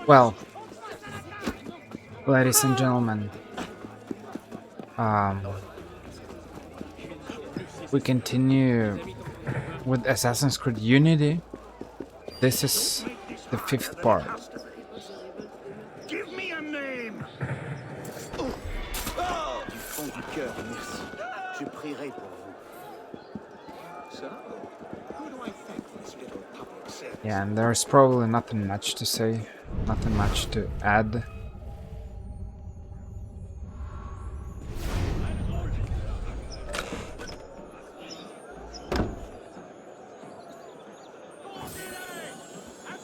Well, ladies and gentlemen, um, we continue with Assassin's Creed Unity. This is the fifth part. Give me a name! Du fond du cœur, merci. Je prierai pour vous. So, who do I thank for this little public service? Yeah, and there's probably nothing much to say, nothing much to add.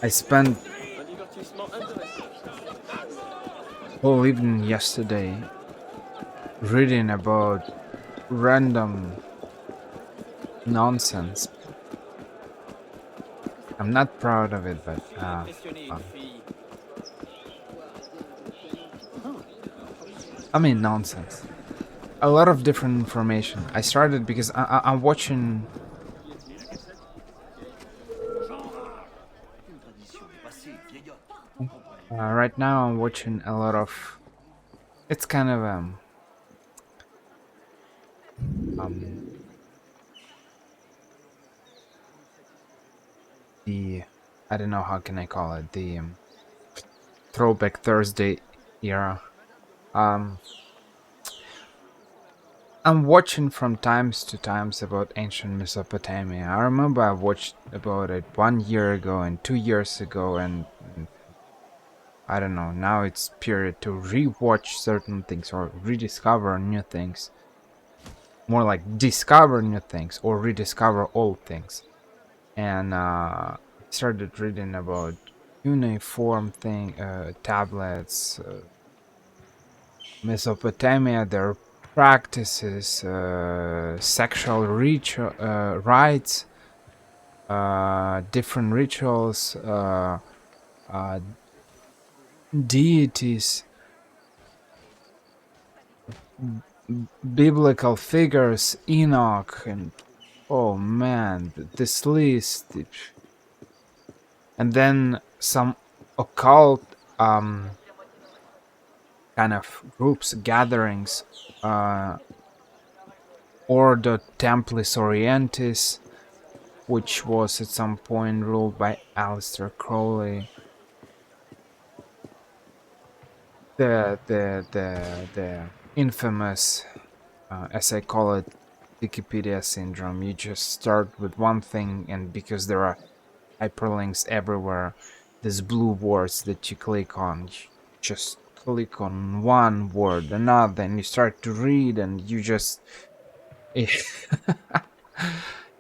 I spent whole evening yesterday reading about random nonsense. I'm not proud of it, but I mean nonsense. A lot of different information. I started because I'm watching. Right now, I'm watching a lot of. It's kind of the I don't know how can I call it, the Throwback Thursday era. Um, I'm watching from times to times about ancient Mesopotamia. I remember I watched about it 1 year ago and 2 years ago, and I don't know. Now it's period to rewatch certain things or rediscover new things. More like discover new things or rediscover old things. And started reading about cuneiform tablets, Mesopotamia, their practices, sexual rites, different rituals, uh, deities, biblical figures, Enoch, and oh man, this list, and then some occult kind of groups, gatherings, Ordo Templis Orientis, which was at some point ruled by Aleister Crowley. The infamous, as I call it, Wikipedia syndrome. You just start with one thing, and because there are hyperlinks everywhere, there's blue words that you click on. You just click on one word, another, and you start to read, and you just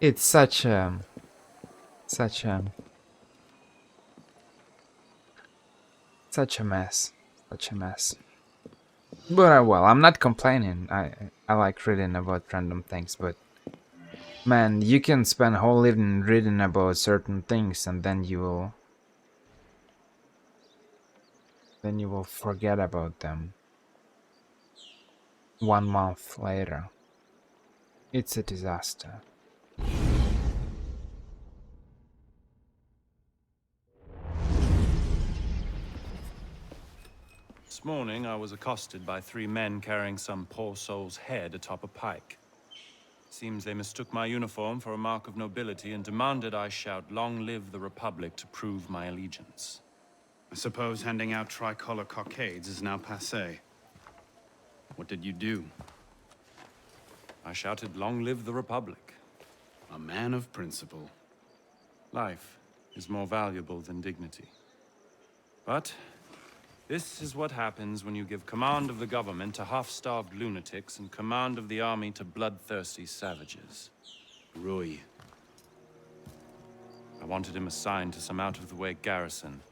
it's such a such a mess, such a mess. But well, I'm not complaining. I like reading about random things, but man, you can spend whole evening reading about certain things, and then you will forget about them 1 month later. It's a disaster. This morning, I was accosted by 3 men carrying some poor soul's head atop a pike. Seems they mistook my uniform for a mark of nobility and demanded I shout, "Long live the Republic," to prove my allegiance. I suppose handing out tricolor cockades is now passé. What did you do? I shouted, "Long live the Republic." A man of principle. Life is more valuable than dignity. But this is what happens when you give command of the government to half-starved lunatics and command of the army to bloodthirsty savages. Rui. I wanted him assigned to some out-of-the-way garrison,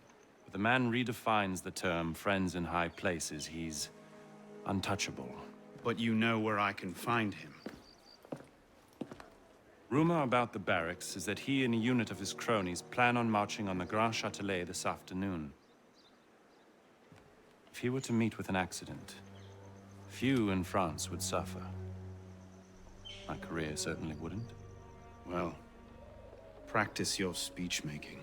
but the man redefines the term friends in high places. He's untouchable. But you know where I can find him. Rumor about the barracks is that he and a unit of his cronies plan on marching on the Grand Châtelet this afternoon. If he were to meet with an accident, few in France would suffer. My career certainly wouldn't. Well, practice your speech-making.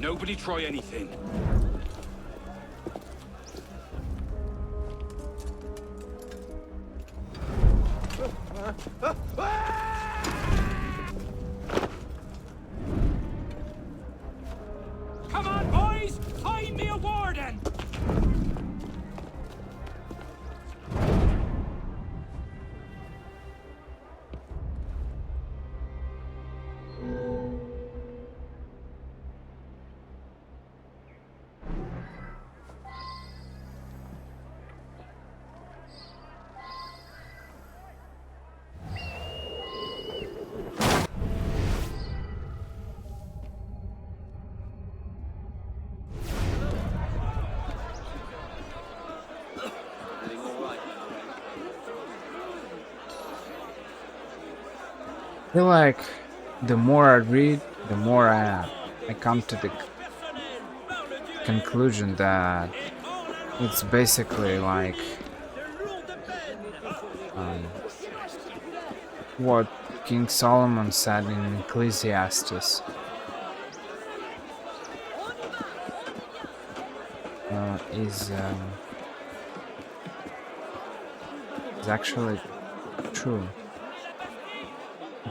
Nobody try anything. Come on, boys! Find me a warden! I feel like the more I read, the more I come to the conclusion that it's basically like what King Solomon said in Ecclesiastes. Is actually true.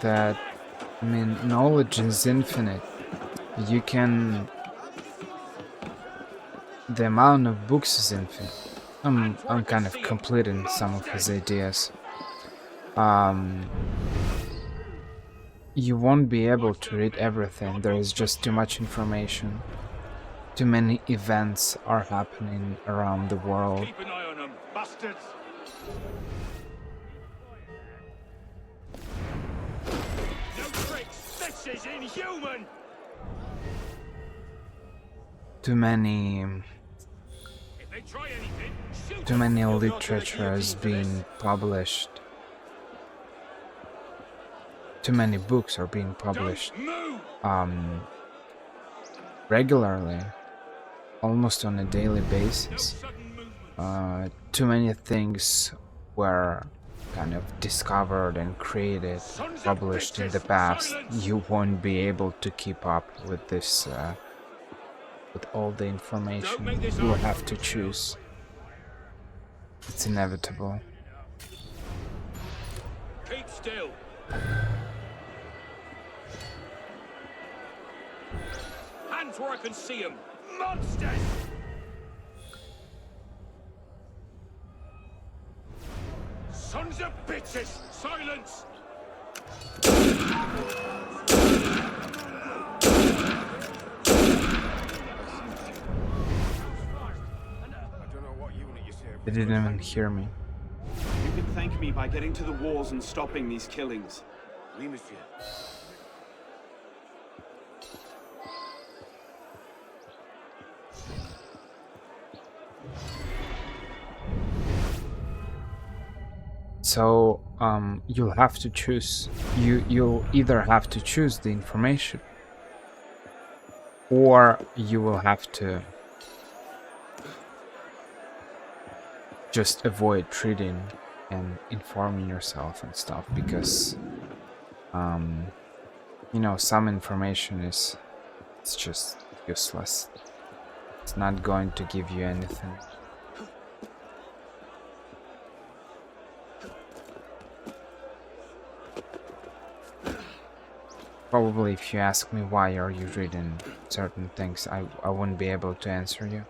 That, I mean, knowledge is infinite. You can... The amount of books is infinite. I'm kind of completing some of his ideas. You won't be able to read everything. There is just too much information. Too many events are happening around the world. Keep an eye on them, bastards! No tricks! This is inhuman! Too many If they try anything, shoot too them. many You'll not do the literature is guillotine for this. being published. Too many books are being published Don't move! regularly, almost on a daily No basis. sudden movements. Too many things were kind of discovered and created, Sons of published in the bitches, past. silence! You won't be able to keep up with this, with all the information. Don't make this You will hard. have to choose. It's inevitable. Keep still. Hands where I can see them. Monsters! Sons of bitches! Silence! They didn't even hear me. You can thank me by getting to the walls and stopping these killings. Oui, monsieur. So you'll have to choose. You'll either have to choose the information, or you will have to just avoid reading and informing yourself and stuff, because you know, some information it's just useless. It's not going to give you anything. Probably if you ask me why are you reading certain things, I wouldn't be able to answer you.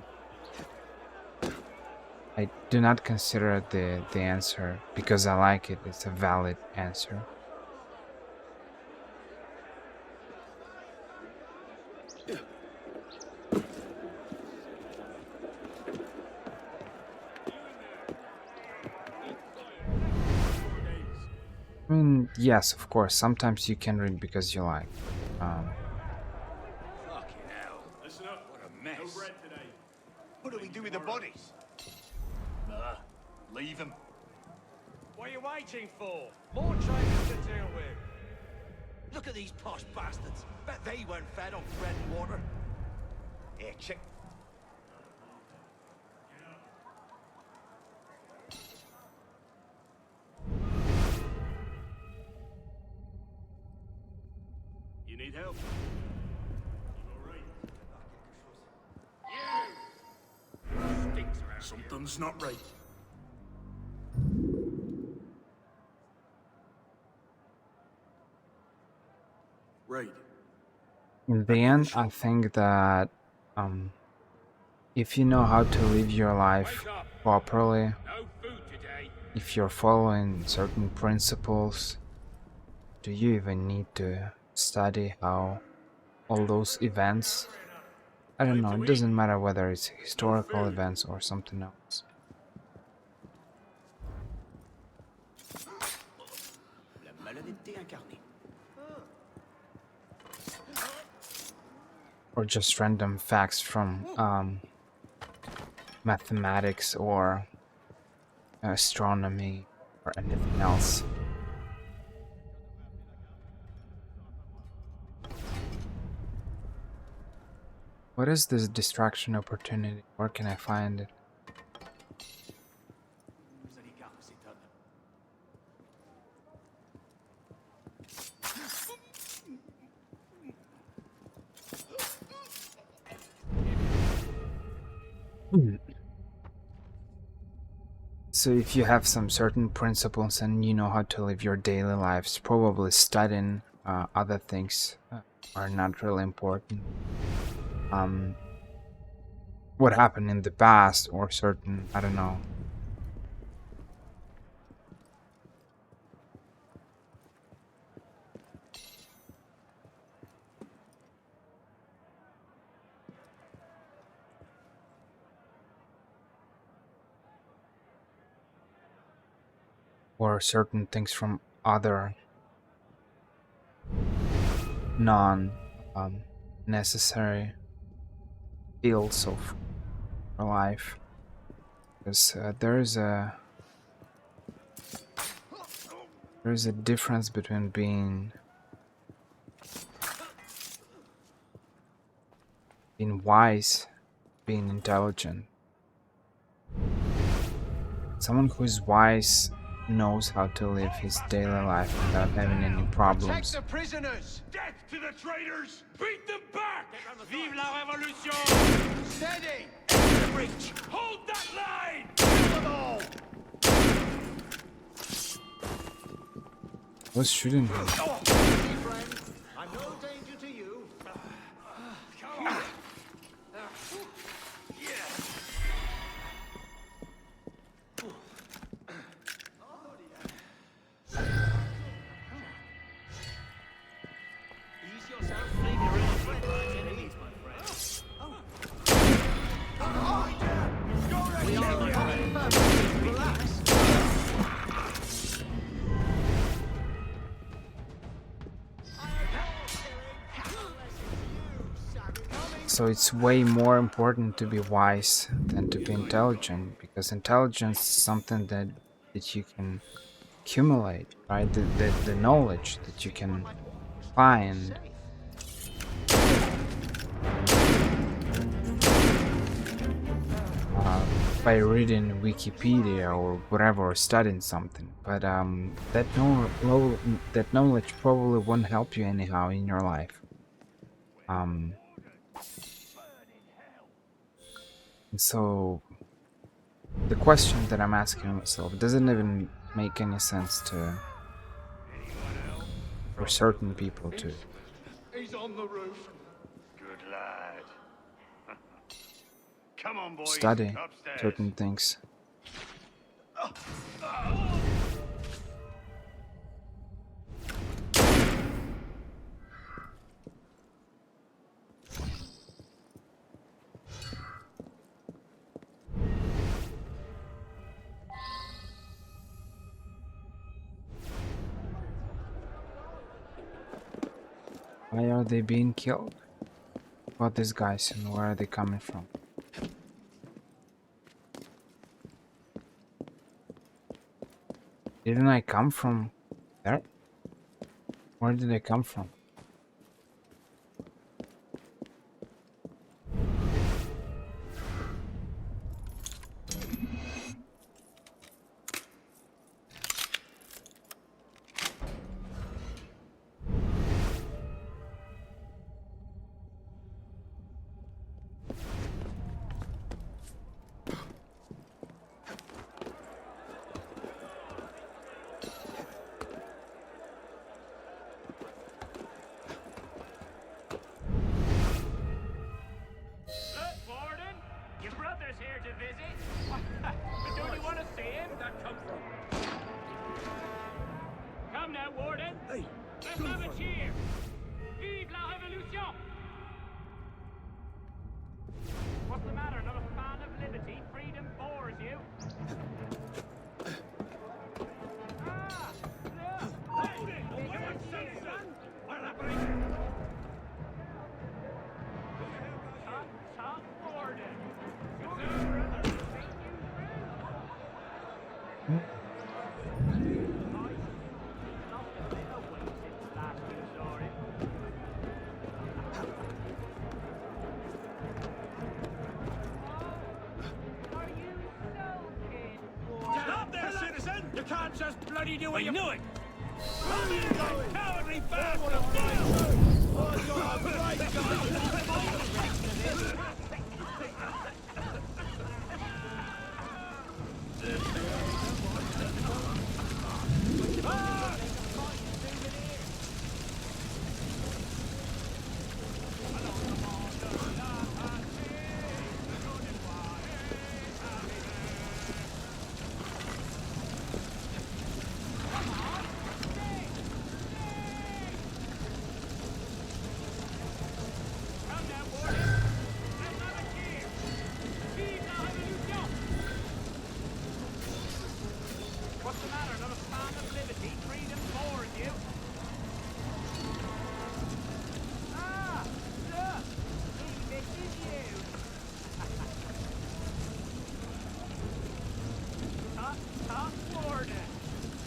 I do not consider the answer, because I like it, it's a valid answer. I mean, yes, of course, sometimes you can read because you like. Fucking hell. Listen up. What a mess. No bread today. What do we do with the bodies? Leave them. What are you waiting for? More traitors to deal with. Look at these posh bastards. Bet they weren't fed on bread and water. Here, check. You need help? You all right? Something's not right. Right. In the end, I think that if you know how to live your life properly, No food today. if you're following certain principles, do you even need to study how all those events? I don't know, it doesn't matter whether it's historical events or something else. La malhonnêteté incarnée. Or just random facts from mathematics or astronomy or anything else. What is this distraction opportunity? Where can I find it? Vous allez gare, cet homme. So if you have some certain principles and you know how to live your daily lives, probably studying other things are not really important. What happened in the past or certain, I don't know. Or certain things from other non necessary fields of life, because there's a difference between being wise, being intelligent. Someone who is wise knows how to live his daily life without having any problems. Protect the prisoners! Death to the traitors! Beat them back! Vive la révolution! Steady! Into the breach! Hold that line! Kill them all! Who's shooting him? Easy, friend. I'm no danger to you. Come on! Ease yourself. Leave your enemies, my friend. We are the common person. Relax. So it's way more important to be wise than to be intelligent, because intelligence is something that you can accumulate, right? The knowledge that you can find by reading Wikipedia or whatever, or studying something. But that knowledge probably won't help you anyhow in your life. And so the question that I'm asking myself doesn't even make any sense for certain people to He's on the roof. Good lad. Come on, boys. study Upstairs. certain things. Why are they being killed? What these guys, and where are they coming from? Didn't I come from there? Where did I come from? just bloody do what you knew it! Come in, you cowardly bastard! What's the matter? Not a stand of liberty, freedom for you? Ah, look! He misses you! Tut, tut, Warden!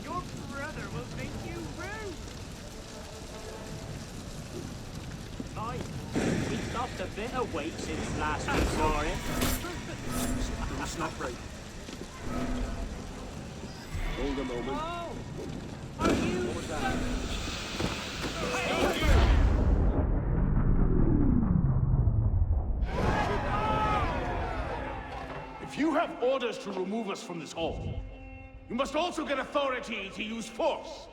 Your brother will think you rude! Fine. He's lost a bit of weight since last we saw him. It's not right. Hold a moment. Oh! Are you... What was that? If you have orders to remove us from this hall, you must also get authority to use force.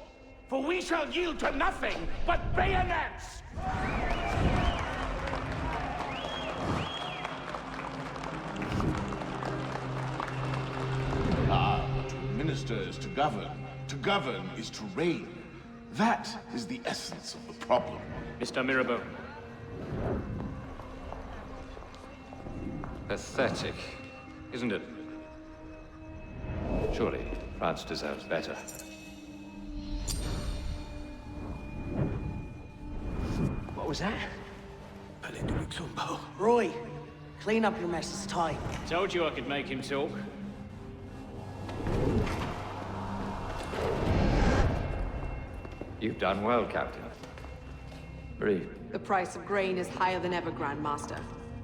For we shall yield to nothing but bayonets! Ah, to administer is to govern. To govern is to reign. That is the essence of the problem. Mr. Mirabeau. Pathetic, isn't it? Surely France deserves better. What was that? Fell into Mixumbo. Roy, clean up your mess. It's time. Told you I could make him talk. You've done well, Captain. Breathe. The price of grain is higher than ever, Grand Master.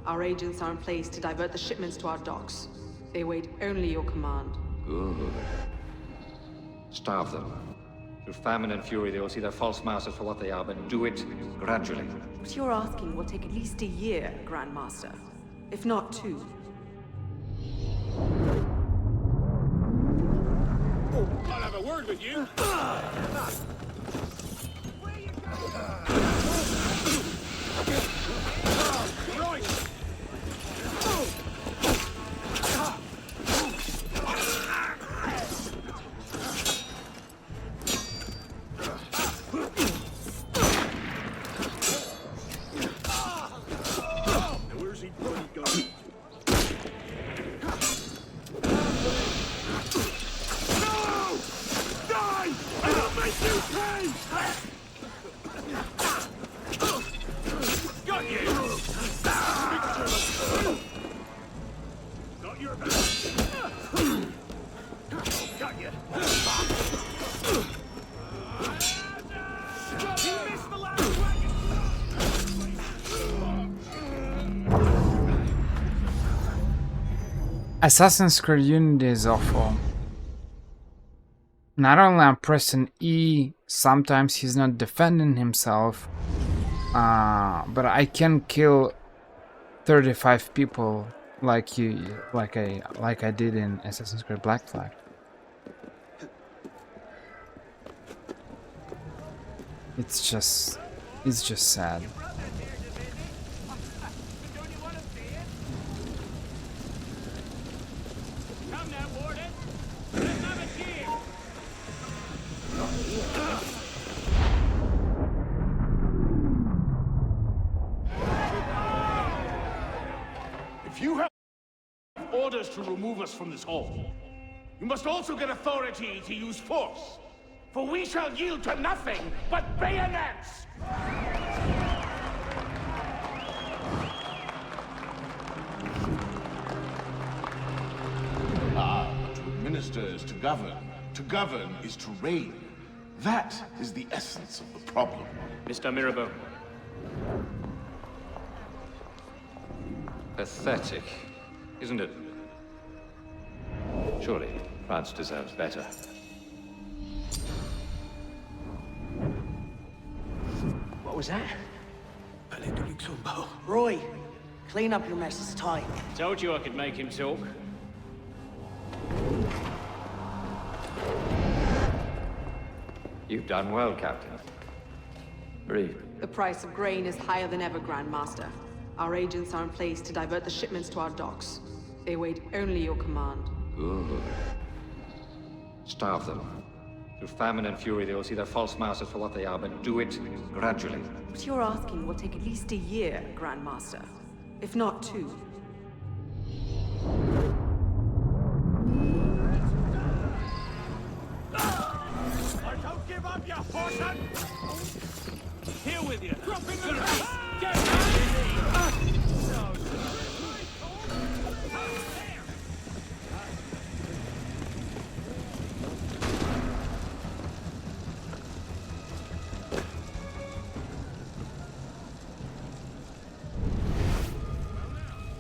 Our agents are in place to divert the shipments to our docks. They wait only your command. Good. Starve them. Through famine and fury, they will see their false masters for what they are, but do it gradually. What you're asking will take at least a year, Grand Master. If not two. I'll have a word with you. Where's he bloody going? No! Die! I'll make you pay! Got you! Got your back. Got you! He missed the last wagon! Assassin's Creed Unity is awful. Not only I'm pressing E, sometimes he's not defending himself, but I can kill 35 people like I did in Assassin's Creed Black Flag. It's just sad. Come now, Warden. Let's have a cheer. If you have orders to remove us from this hall, you must also get authority to use force. For we shall yield to nothing but bayonets! Ah, to administer is to govern. To govern is to reign. That is the essence of the problem. Mr. Mirabeau. Pathetic, isn't it? Surely France deserves better. What was that? Allez de Luxembourg. Roy, clean up your mess. It's time. Told you I could make him talk. You've done well, Captain. Breathe. The price of grain is higher than ever, Grand Master. Our agents are in place to divert the shipments to our docks. They wait only your command. Good. Starve them. Through famine and fury, they will see their false masters for what they are, but do it gradually. What you're asking will take at least a year, Grand Master. If not two. Don't give up, you horseman! Here with you. Drop in the face! Get ready!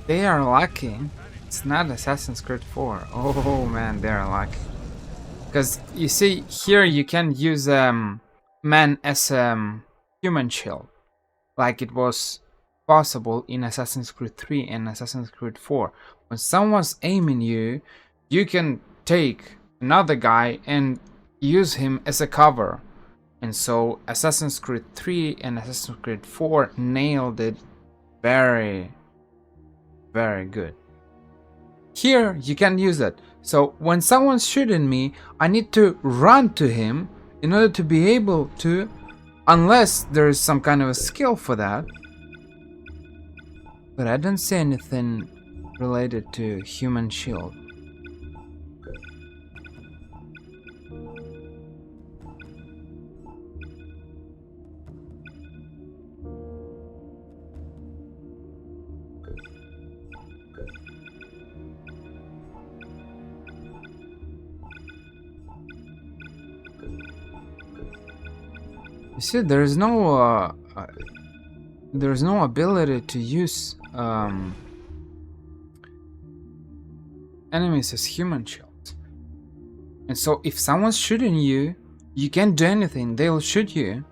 They are lucky. It's not Assassin's Creed 4. Oh man, they are lucky. Because you see, here you can use man as human shield, like it was possible in Assassin's Creed 3 and Assassin's Creed 4. When someone's aiming you, you can take another guy and use him as a cover. And so Assassin's Creed 3 and Assassin's Creed 4 nailed it very, very good. Here you can use that. So when someone's shooting me, I need to run to him in order to be able to, unless there is some kind of a skill for that. But I don't see anything related to human shield. You see, there's no ability to use enemies as human shields. And so if someone's shooting you, you can't do anything. They'll shoot you.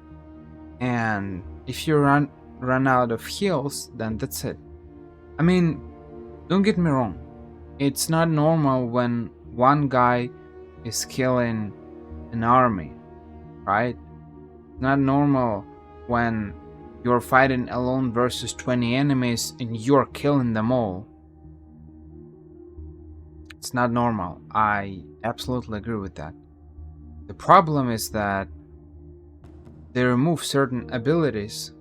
And if you run out of heals, then that's it. I mean, don't get me wrong. It's not normal when one guy is killing an army, right? Not normal when you're fighting alone versus 20 enemies and you're killing them all. It's not normal. I absolutely agree with that. The problem is that they remove certain abilities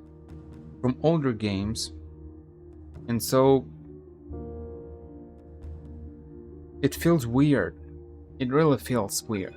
from older games, and so it feels weird. It really feels weird.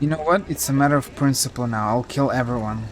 You know what? It's a matter of principle now. I'll kill everyone.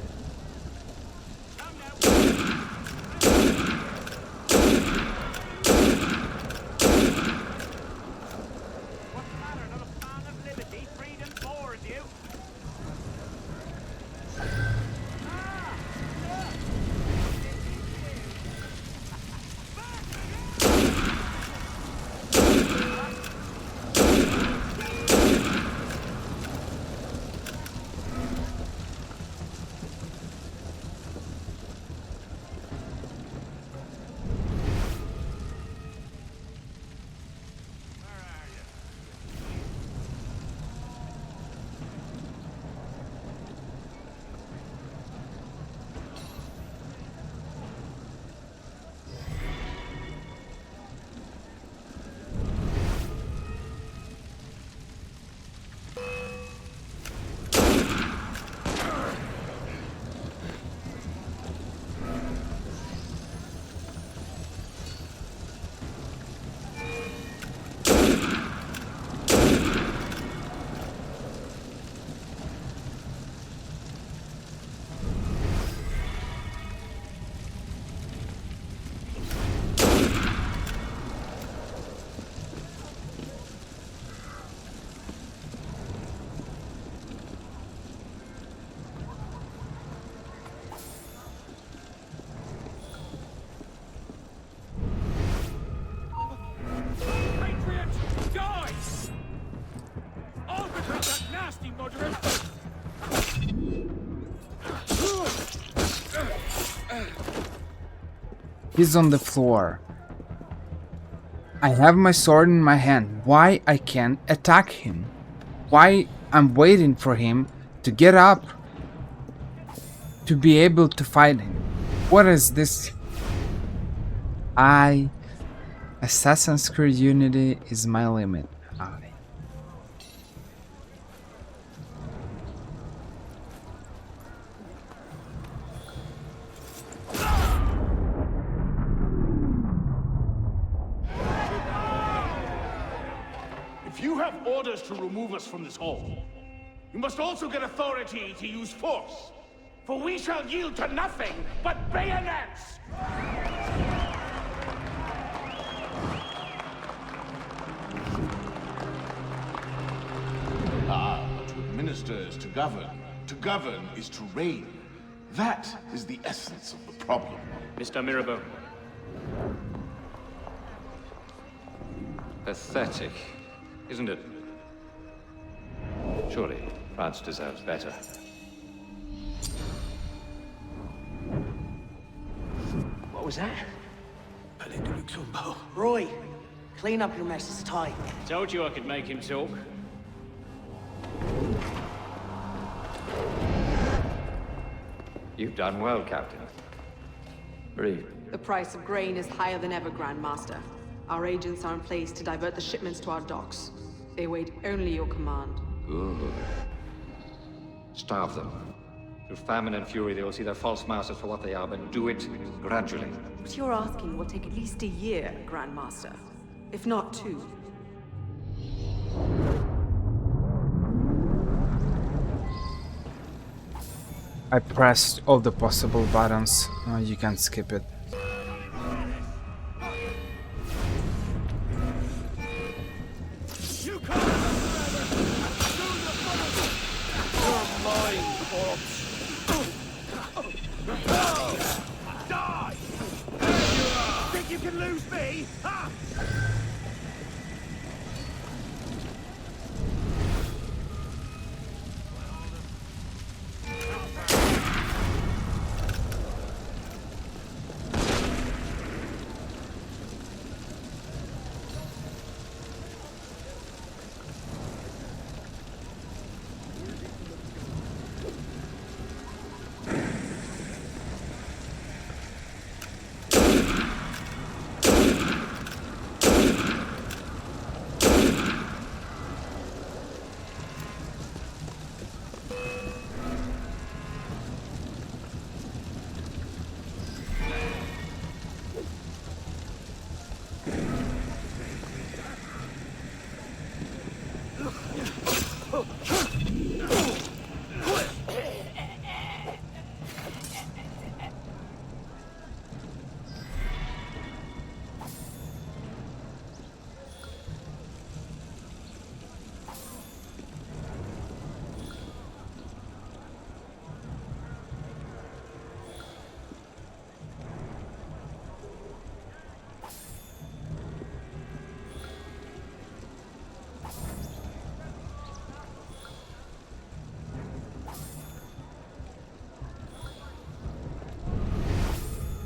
He's on the floor. I have my sword in my hand. Why I can't attack him? Why I'm waiting for him to get up to be able to fight him? What is this? Assassin's Creed Unity is my limit. If you have orders to remove us from this hall, you must also get authority to use force. For we shall yield to nothing but bayonets! Ah, but to administer is to govern. To govern is to reign. That is the essence of the problem. Mr. Mirabeau. Pathetic, isn't it? Surely France deserves better. What was that? Palais de Luxembourg. Roy, clean up your mess. It's time. Told you I could make him talk. You've done well, Captain. Breathe. The price of grain is higher than ever, Grand Master. Our agents are in place to divert the shipments to our docks. They wait only your command. Good. Starve them. Through famine and fury, they will see their false masters for what they are, but do it gradually. What you're asking will take at least a year, Grand Master. If not two. I pressed all the possible buttons. You can skip it. Die! Think you can lose me? Ha!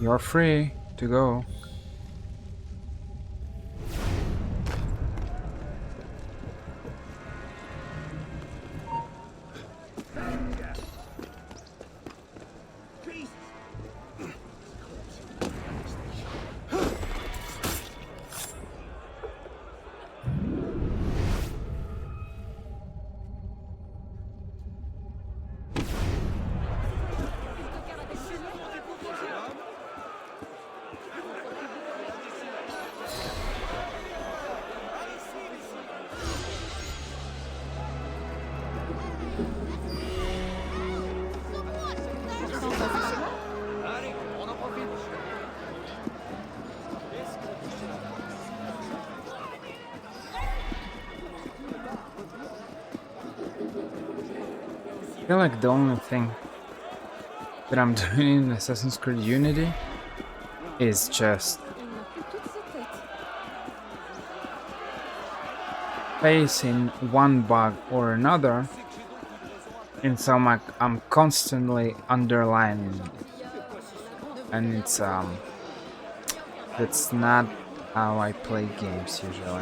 You're free to go. I feel like the only thing that I'm doing in Assassin's Creed Unity is just facing one bug or another, and so I'm constantly underlining it. And it's That's not how I play games usually.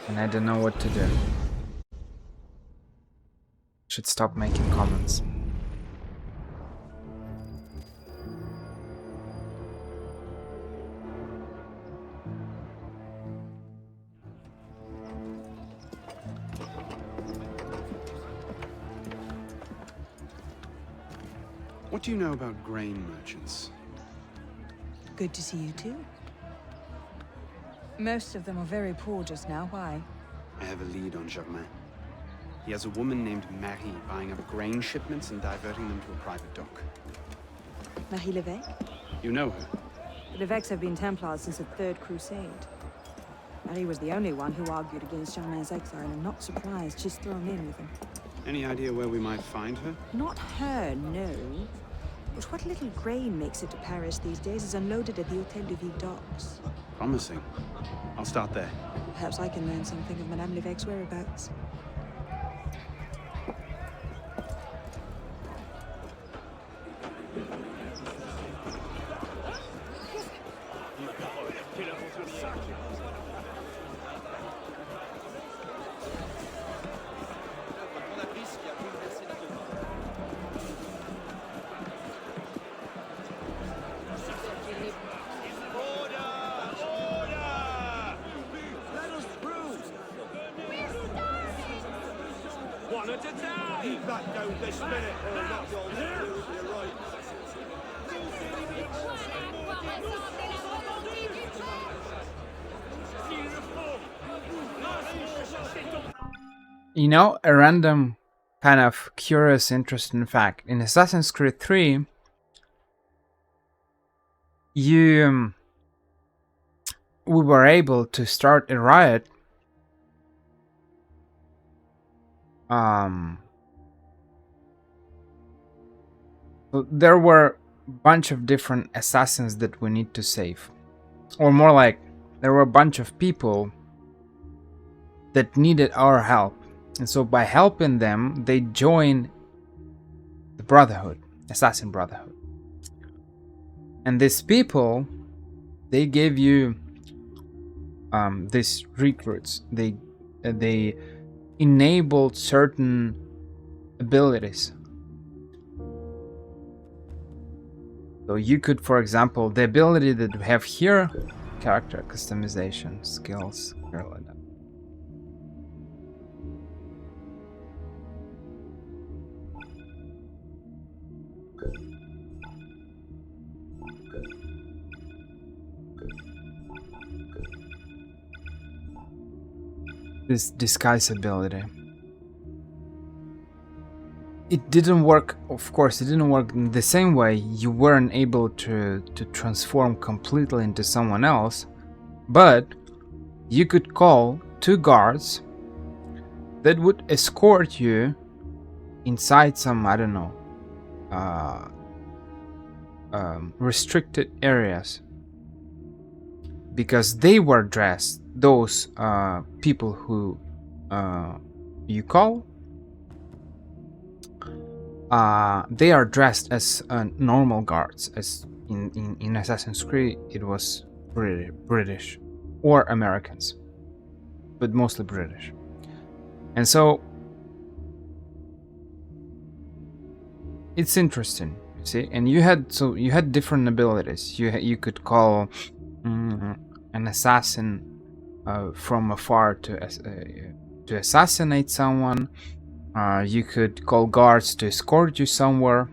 And I don't know what to do. Should stop making comments. What do you know about grain merchants? Good to see you too. Most of them are very poor just now. Why? I have a lead on Germain. He has a woman named Marie buying up grain shipments and diverting them to a private dock. Marie Levesque? You know her? The Levesques have been Templars since the Third Crusade. Marie was the only one who argued against Germain's exile, and I'm not surprised she's thrown in with him. Any idea where we might find her? Not her, no. But what little grain makes it to Paris these days is unloaded at the Hôtel de Ville docks. Promising. I'll start there. Perhaps I can learn something of Madame Levesque's whereabouts. You know, a random kind of curious, interesting fact. In Assassin's Creed 3, we were able to start a riot so there were a bunch of different assassins that we need to save. Or more like, there were a bunch of people that needed our help. And so by helping them, they joined the Brotherhood, Assassin Brotherhood. And these people, they gave you these recruits. They enabled certain abilities. So you could, for example, the ability that we have here, character customization, skills, this disguise ability. It didn't work, of course, it didn't work in the same way. You weren't able to transform completely into someone else, but you could call 2 guards that would escort you inside some, I don't know, restricted areas. Because they were dressed, those people who you call, they are dressed as normal guards. As in Assassin's Creed, it was British or Americans, but mostly British. And so it's interesting, you see. And you had different abilities. You could call an assassin from afar to assassinate someone. You could call guards to escort you somewhere.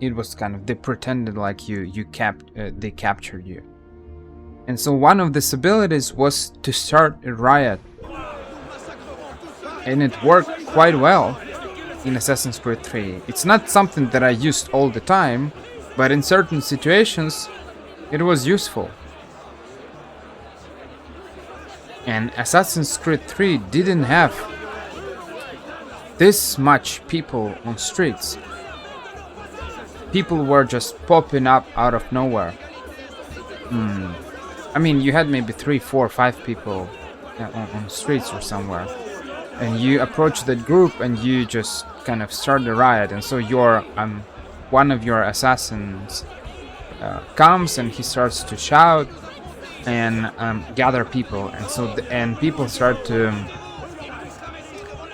It was kind of, they pretended like they captured you. And so one of these abilities was to start a riot, and it worked quite well in Assassin's Creed 3. It's not something that I used all the time, but in certain situations it was useful. And Assassin's Creed 3 didn't have this much people on streets. People were just popping up out of nowhere. I mean, you had maybe 3, 4, 5 people on streets or somewhere. And you approach that group and you just kind of start a riot. And so one of your assassins comes and he starts to shout and gather people, and so and people start to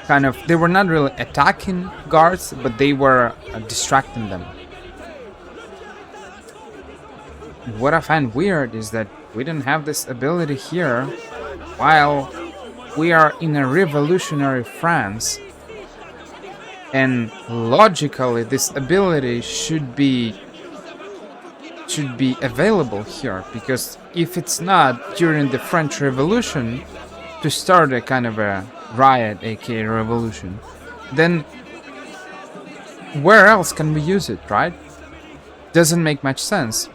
kind of, they were not really attacking guards, but they were distracting them. What I find weird is that we don't have this ability here while we are in a revolutionary France, and logically this ability should be available here, because if it's not during the French Revolution to start a kind of a riot, aka revolution, then where else can we use it, right? Doesn't make much sense.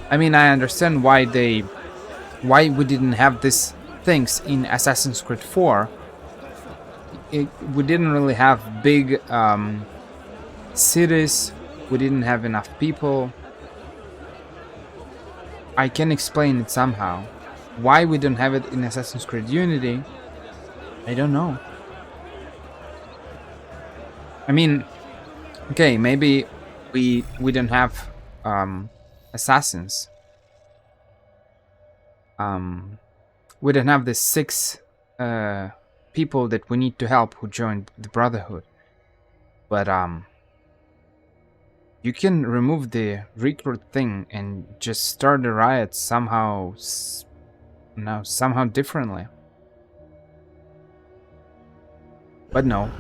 I mean, I understand why we didn't have these things in Assassin's Creed 4. We didn't really have big cities. We didn't have enough people. I can explain it somehow. Why we don't have it in Assassin's Creed Unity, I don't know. I mean, okay, maybe we don't have assassins. We don't have the 6 people that we need to help who joined the Brotherhood. But you can remove the recruit thing and just start a riot somehow, somehow differently. But no.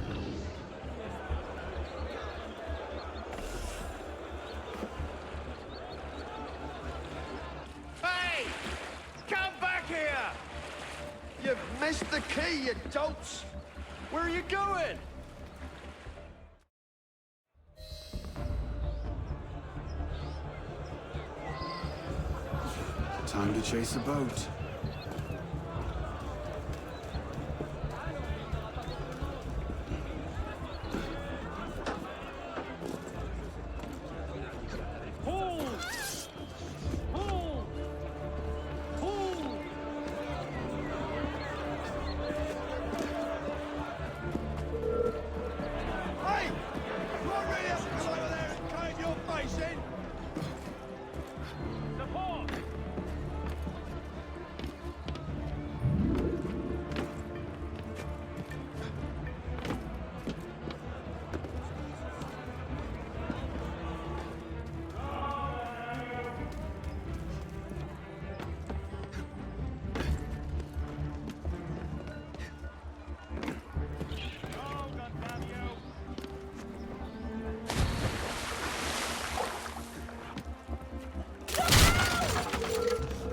Hey! Come back here! You've missed the key, you dolts! Where are you going? Time to chase a boat. Hey! You want really have to come over there and cave your face in? Support!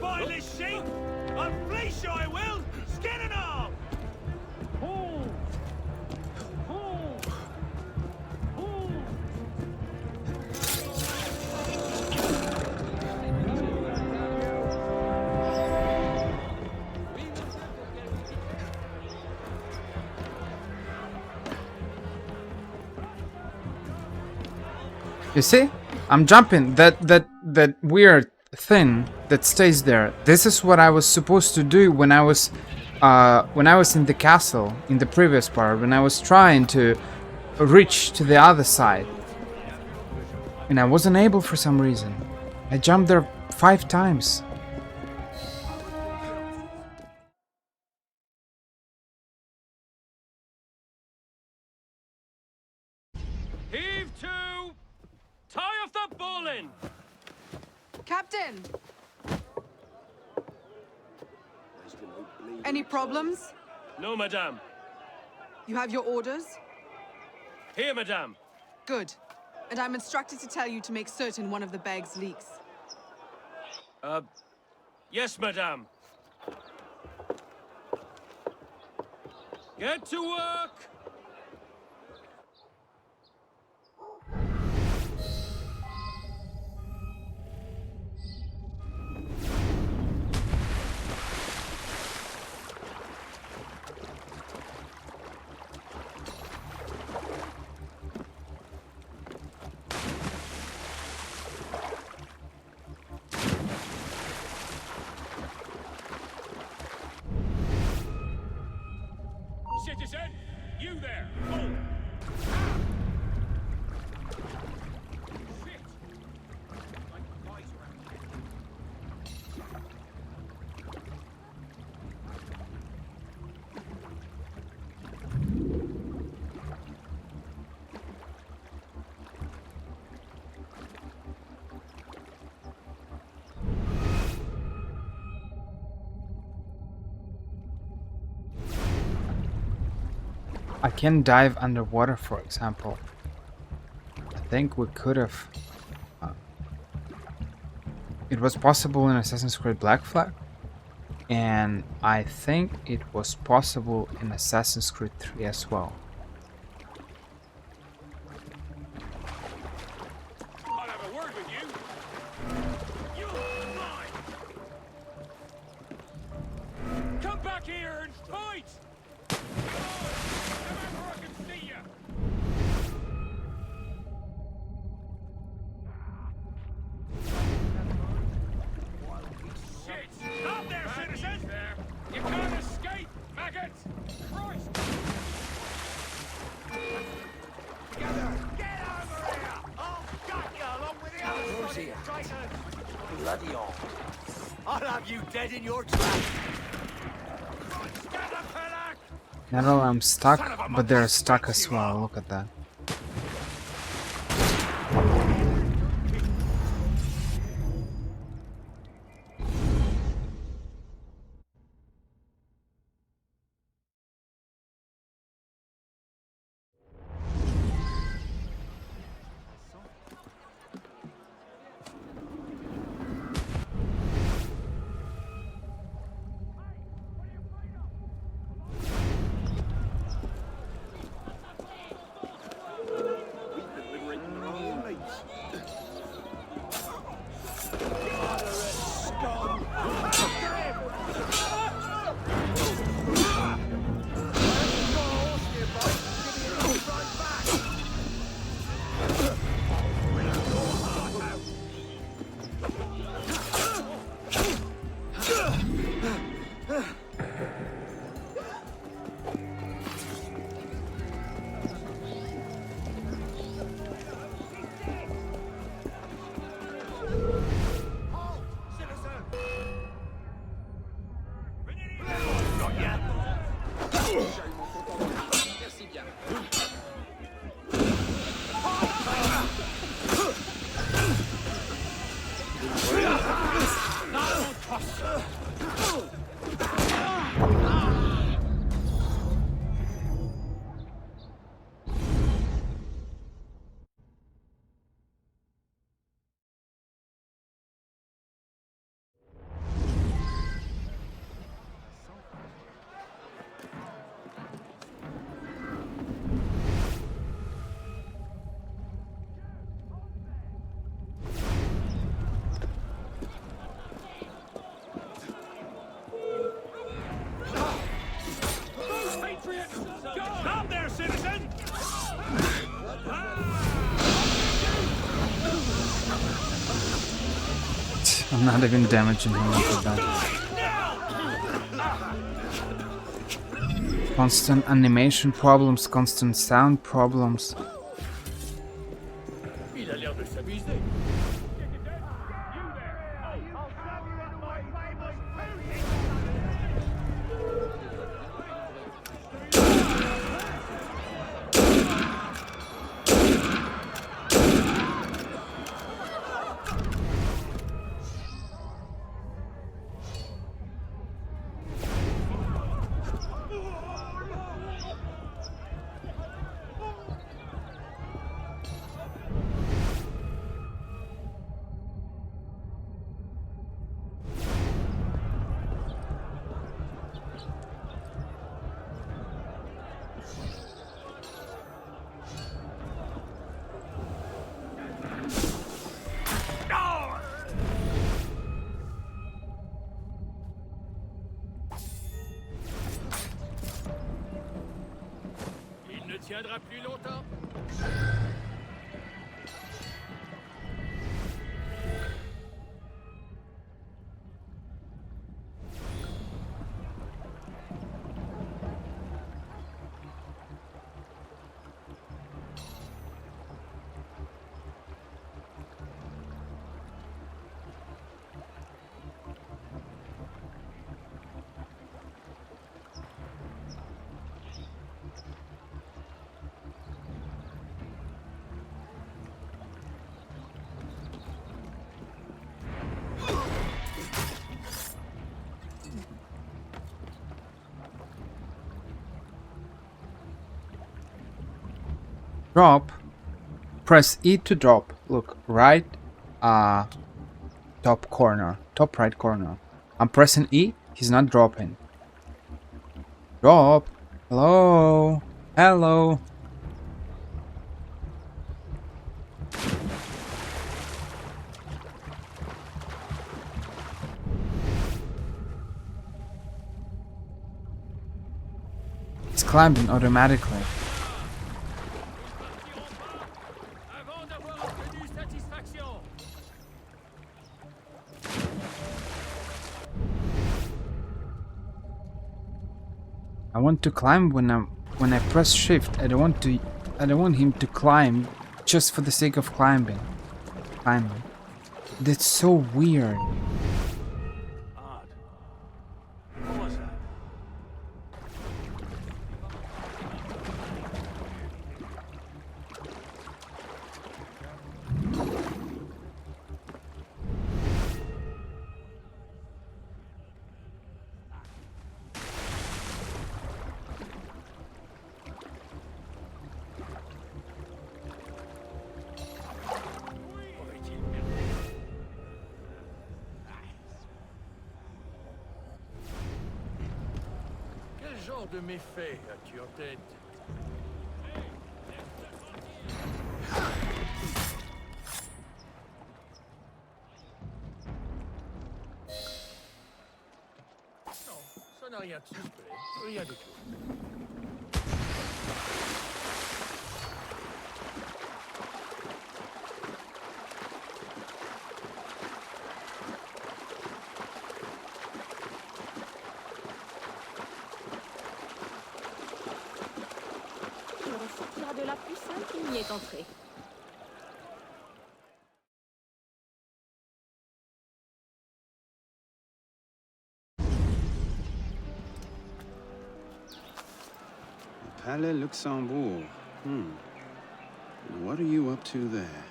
Spoil this sheep! I'll fleece you, I will! Skin and all! You see? I'm jumping. That weird thing that stays there. This is what I was supposed to do when I was in the castle in the previous part, when I was trying to reach to the other side. And I wasn't able for some reason. I jumped there 5 times. Heave to! Tie off the bowline! Captain! Any problems? No, madame. You have your orders? Here, madame. Good. And I'm instructed to tell you to make certain one of the bags leaks. Yes, madame. Get to work! Citizen, you I can dive underwater, for example. I think we could have... it was possible in Assassin's Creed Black Flag, and I think it was possible in Assassin's Creed 3 as well. I'll have a word with you. You're mine. Come back here and fight. Remember, I can see you. Shit! Stop there, citizen! You can't escape, maggot! Christ! Together! Get over here! I'll gut you along with the others! Who's here? Bloody all! I'll have you dead in your tracks! Not only I'm stuck, but they're stuck as well. Look at that. Stop there, citizen! I'm not even damaging him with that. Constant animation problems, constant sound problems. Il a l'air de s'amuser. Il ne tiendra plus longtemps. drop, press E to drop. Look, right, top corner, top right corner. I'm pressing E, he's not dropping. Drop. Hello. Hello. It's climbing automatically. I want to climb when I press shift. I don't want him to climb just for the sake of climbing. That's so weird. Quel genre de méfait as-tu en tête? Non, ça n'a rien de suspect. Rien du tout. Il ressortira de là plus simple qu'il n'y est entré. Palais Luxembourg. What are you up to there?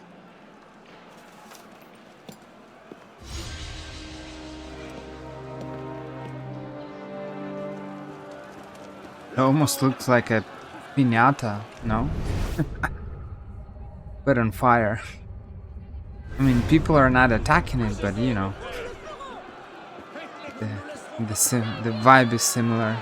It almost looks like a piñata, no? But on fire. I mean, people are not attacking it, but you know, the vibe is similar.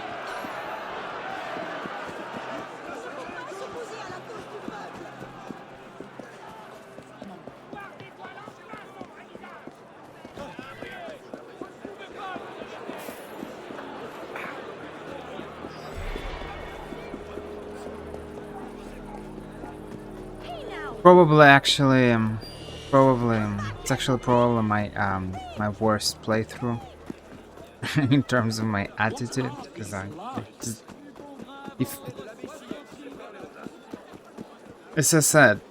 It's actually probably my worst playthrough in terms of my attitude, because as I said,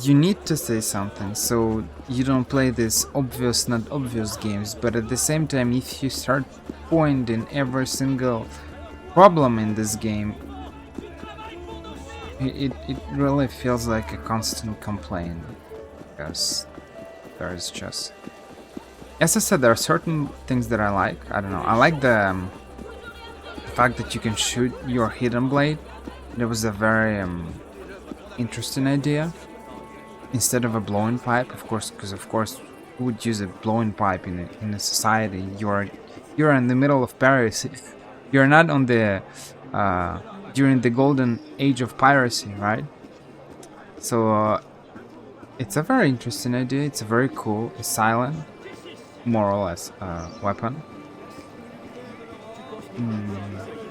you need to say something so you don't play these obvious, not obvious games, but at the same time, if you start pointing every single problem in this game, it really feels like a constant complaint, because there's just, as I said, there are certain things that I like. I don't know, I like the fact that you can shoot your hidden blade. That was a very interesting idea, instead of a blowing pipe, of course, because of course who would use a blowing pipe in a society? You're in the middle of Paris. You're not on the during the golden age of piracy, right? So it's a very interesting idea. It's a very cool, silent, more or less, weapon.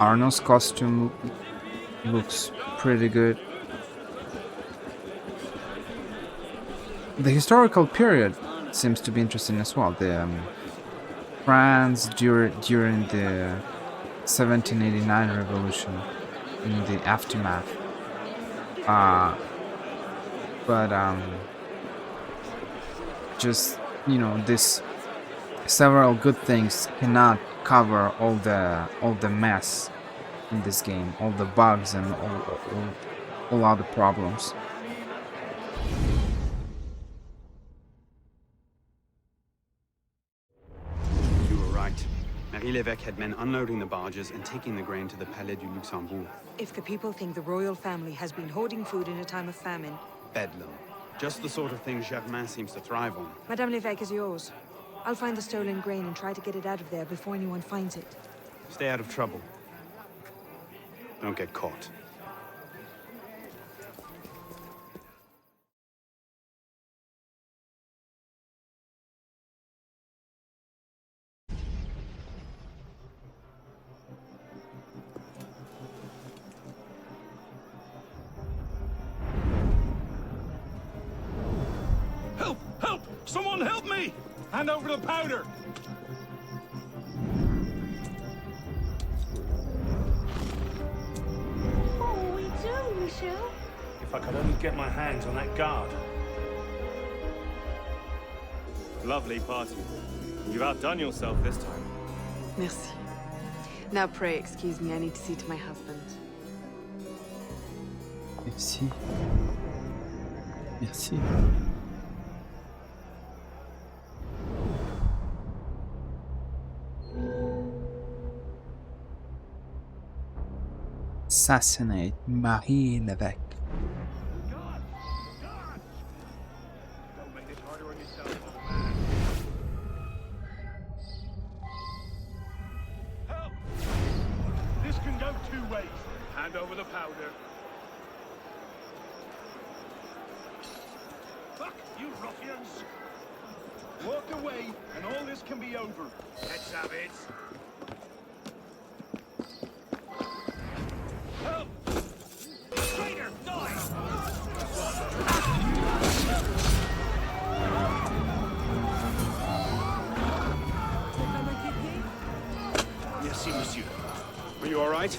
Arno's costume looks pretty good. The historical period seems to be interesting as well. The France during the 1789 revolution, in the aftermath. But just, you know, this several good things cannot cover all the mess in this game, all the bugs and all other problems. Marie Lévesque had men unloading the barges and taking the grain to the Palais du Luxembourg. If the people think the royal family has been hoarding food in a time of famine... Bedlam. Just the sort of thing Germain seems to thrive on. Madame Lévesque is yours. I'll find the stolen grain and try to get it out of there before anyone finds it. Stay out of trouble. Don't get caught. Help! Help! Someone help me! Hand over the powder! What will we do, Michel? If I could only get my hands on that guard. Lovely party. You've outdone yourself this time. Merci. Now pray excuse me, I need to see to my husband. Merci. Merci. Assassinate Marie Lévesque. Don't make this harder on yourself, old man. Help! This can go two ways. Hand over the powder. Fuck you ruffians! Walk away, and all this can be over. Let's have it. Help! Traitor, die! Merci, monsieur. Are you all right?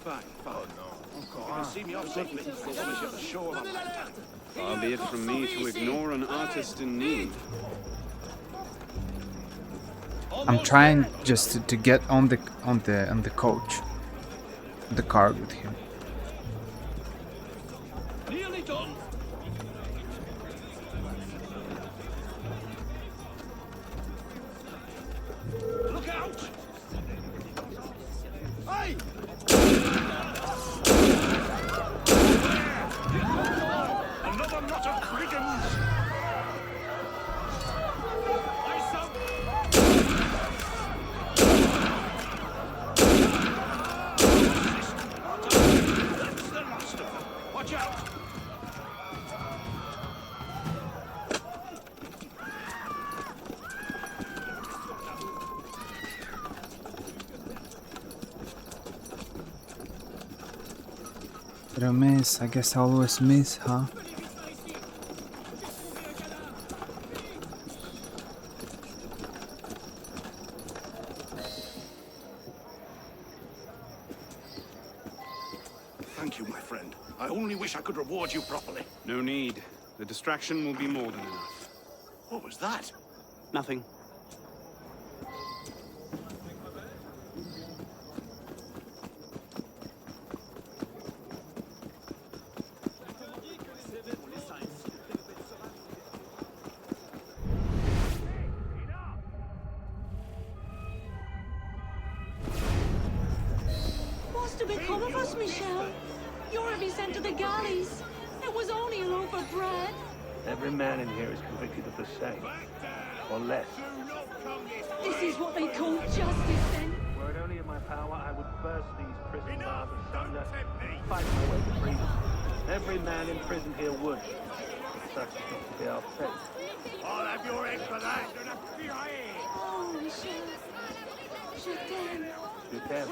Fine, fine. Oh, no. You can see me off safely. As long as you're sure I'm right. Far be it from me to ignore an artist in need. I'm trying just to get on the coach, the car with him. Nearly done. Look out! Hey! Another lot of brigands! That's the last of them. Watch out! Did I miss? I guess I always miss, huh? Thank you, my friend. I only wish I could reward you properly. No need. The distraction will be more than enough. What was that? Nothing. What's to become of us, Michel? You're to be sent to the galleys. It was only a loaf of bread. Every man in here is convicted of the same, or less. This is what they call justice, then. Were it only in my power, I would burst these prison bars asunder and fight my way to freedom. Every man in prison here would. But such is not to be our fate. I'll have your head for that. Oh, Michel. Je t'aime. You can.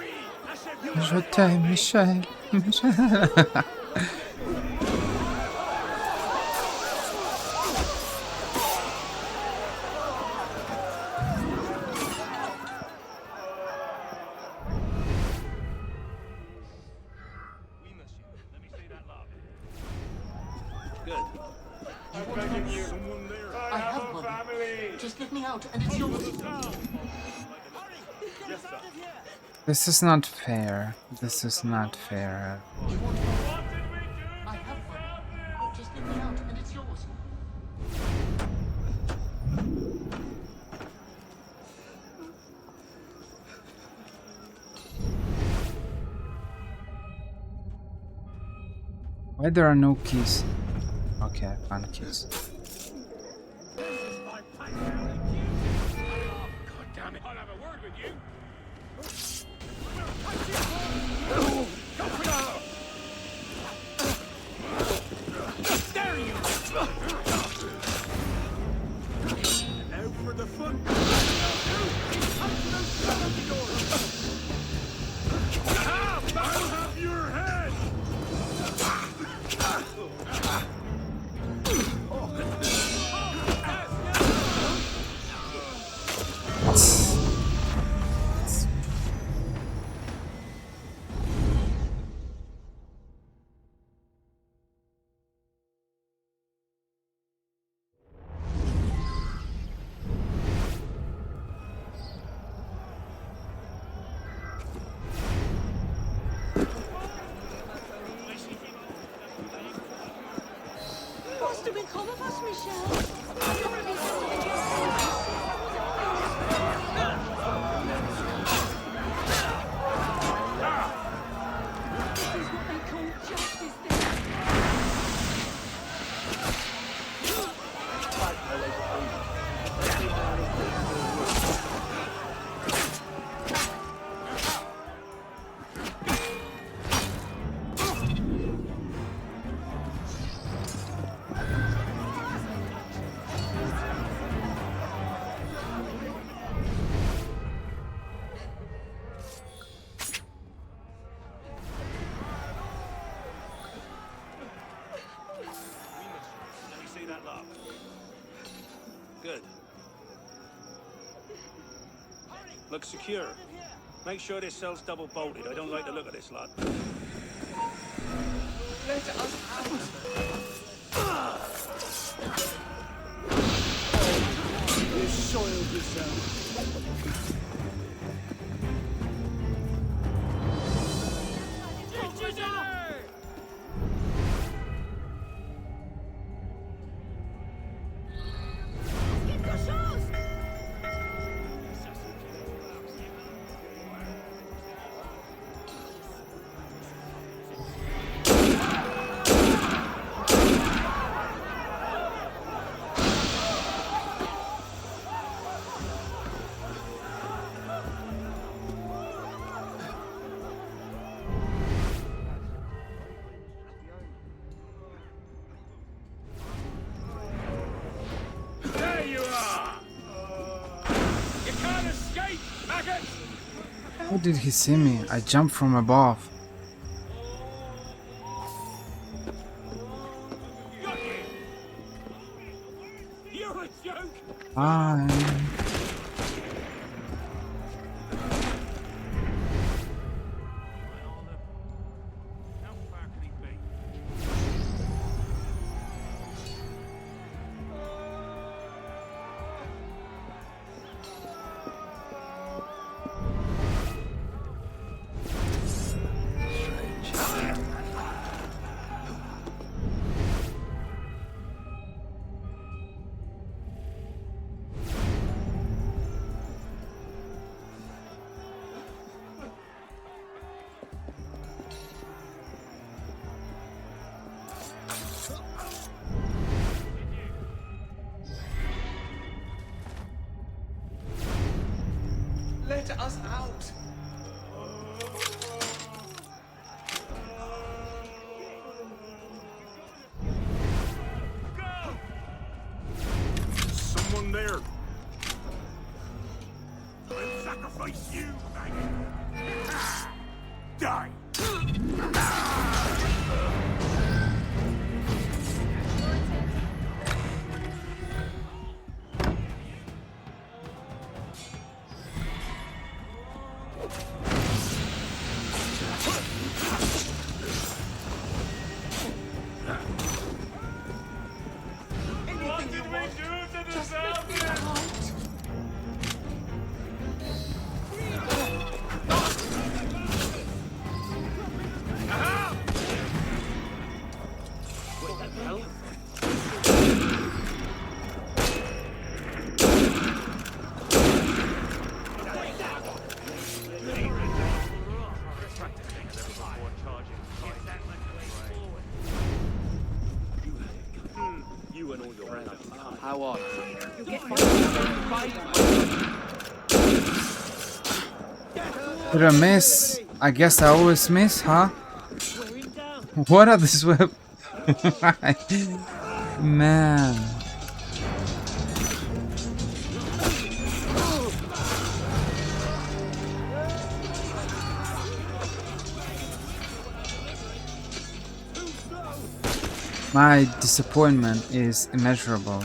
Je t'aime, Michel. Michel. I have one. Just let me out, and it's yours. This is not fair. This is not fair. You want one? I have one. Just let me out, and it's yours. Why there are no keys? Okay, I found keys. God damn it! I'll have a word with you. There you go. Now for the fun. I'll have your head. What's to become of us, Michelle? You're gonna be sent to the This is what they call justice, then. Fight my way to freedom. Every man in prison here would. Let me see that lock. Good. Looks secure. Make sure this cell's double bolted. I don't like the look of this lot. Let us out! You soiled yourself. There you are! You can't escape, maggot! How did he see me? I jumped from above. You're a joke! Bye. How far can he be? Let us out! Someone there! I'll sacrifice you, maggot! Die! Anything you want, just let me out! Aha! Did I miss? I guess I always miss, huh? What are these weapons? Man. My disappointment is immeasurable.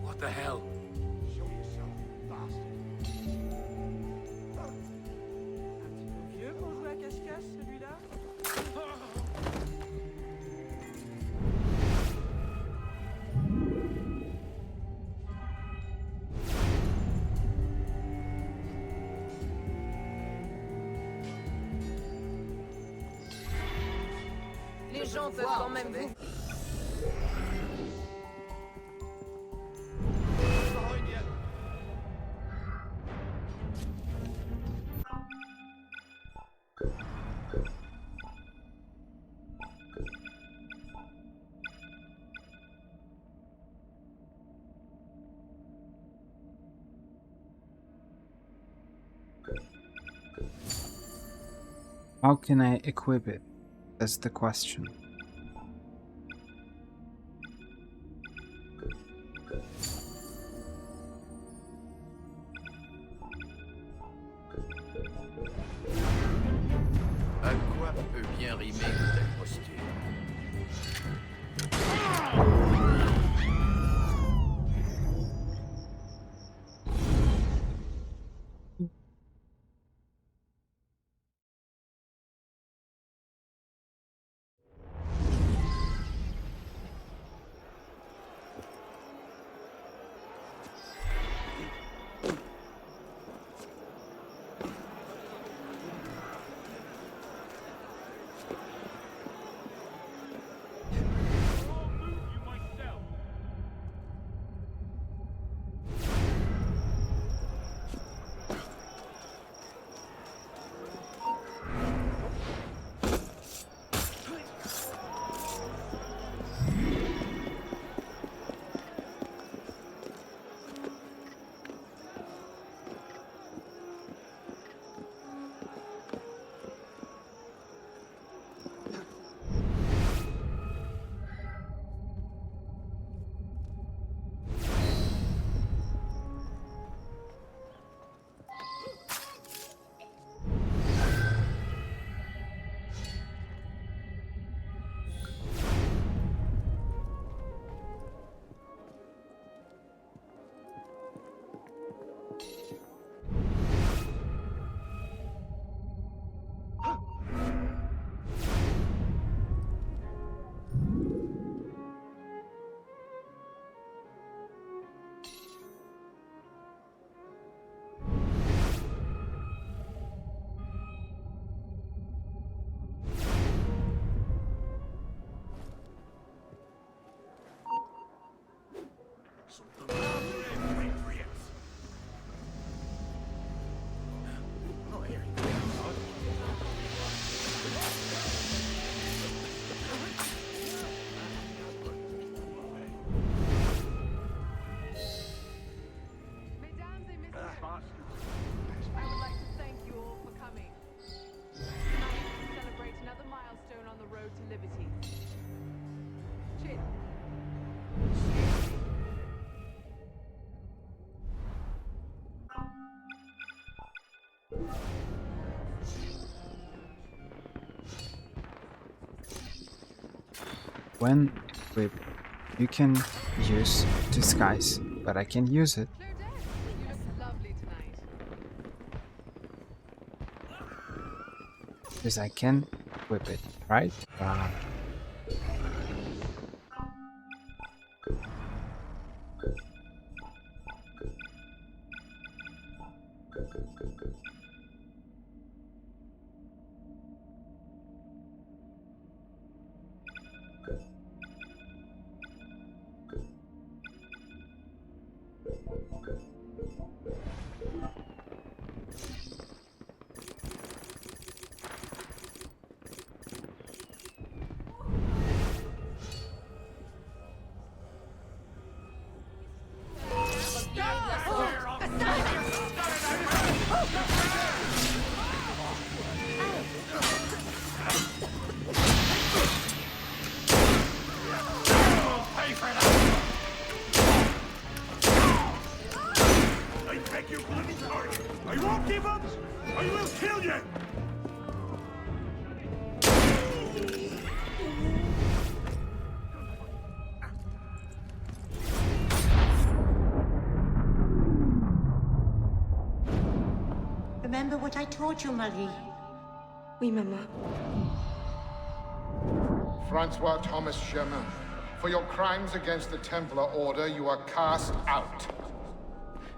What the hell? Show yourself, bastard. Vieux pour jouer à cache-cache, celui-là? Les gens peuvent quand même vous... How can I equip it? That's the question. À quoi peut bien rimer une telle posture? when equipped, you can use disguise, but I can use it. Because I can equip it, right? I beg your bloody pardon! I won't give up! I will kill you! Remember what I taught you, Marie? Oui, Mama. Francois Thomas Germain, for your crimes against the Templar Order, you are cast out.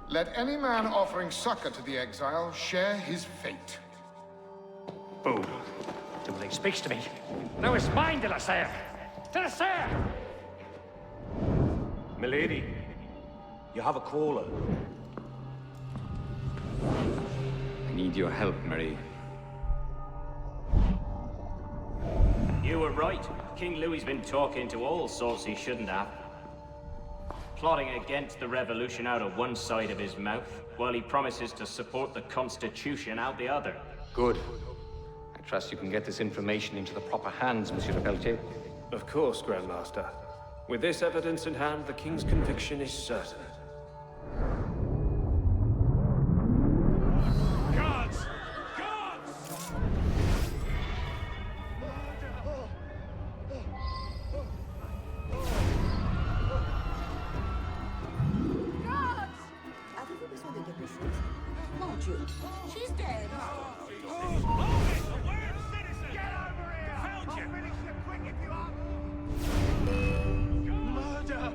Let any man offering succor to the exile share his fate. Boom. Dumoulin speaks to me. Now it's mine, de la Serre! De la Serre! Milady, you have a caller. I need your help, Marie. You were right. King Louis's been talking to all sorts he shouldn't have. Plotting against the revolution out of one side of his mouth, while he promises to support the Constitution out the other. Good. I trust you can get this information into the proper hands, Monsieur de Pelletier. Of course, Grandmaster. With this evidence in hand, the King's conviction is certain. Guards! Guards! Avez-vous besoin de quelque chose? Mon Dieu, she's dead. Murder!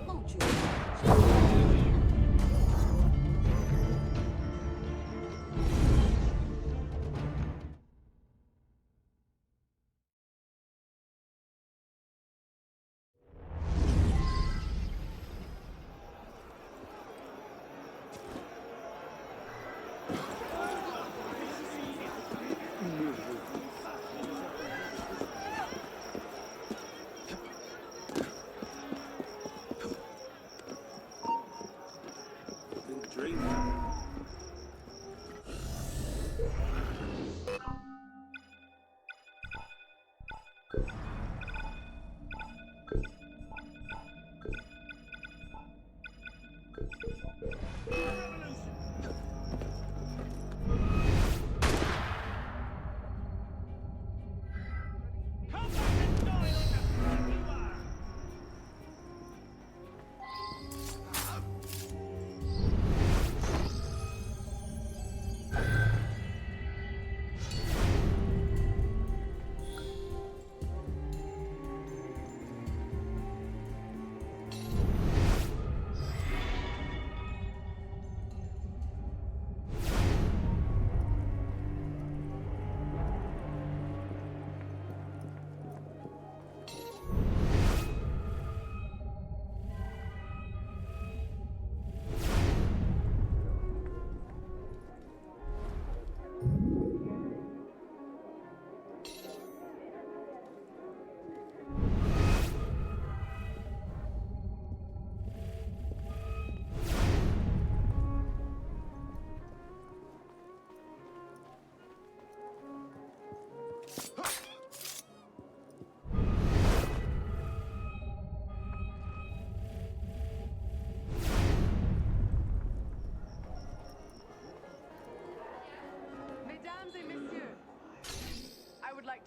Mon Dieu.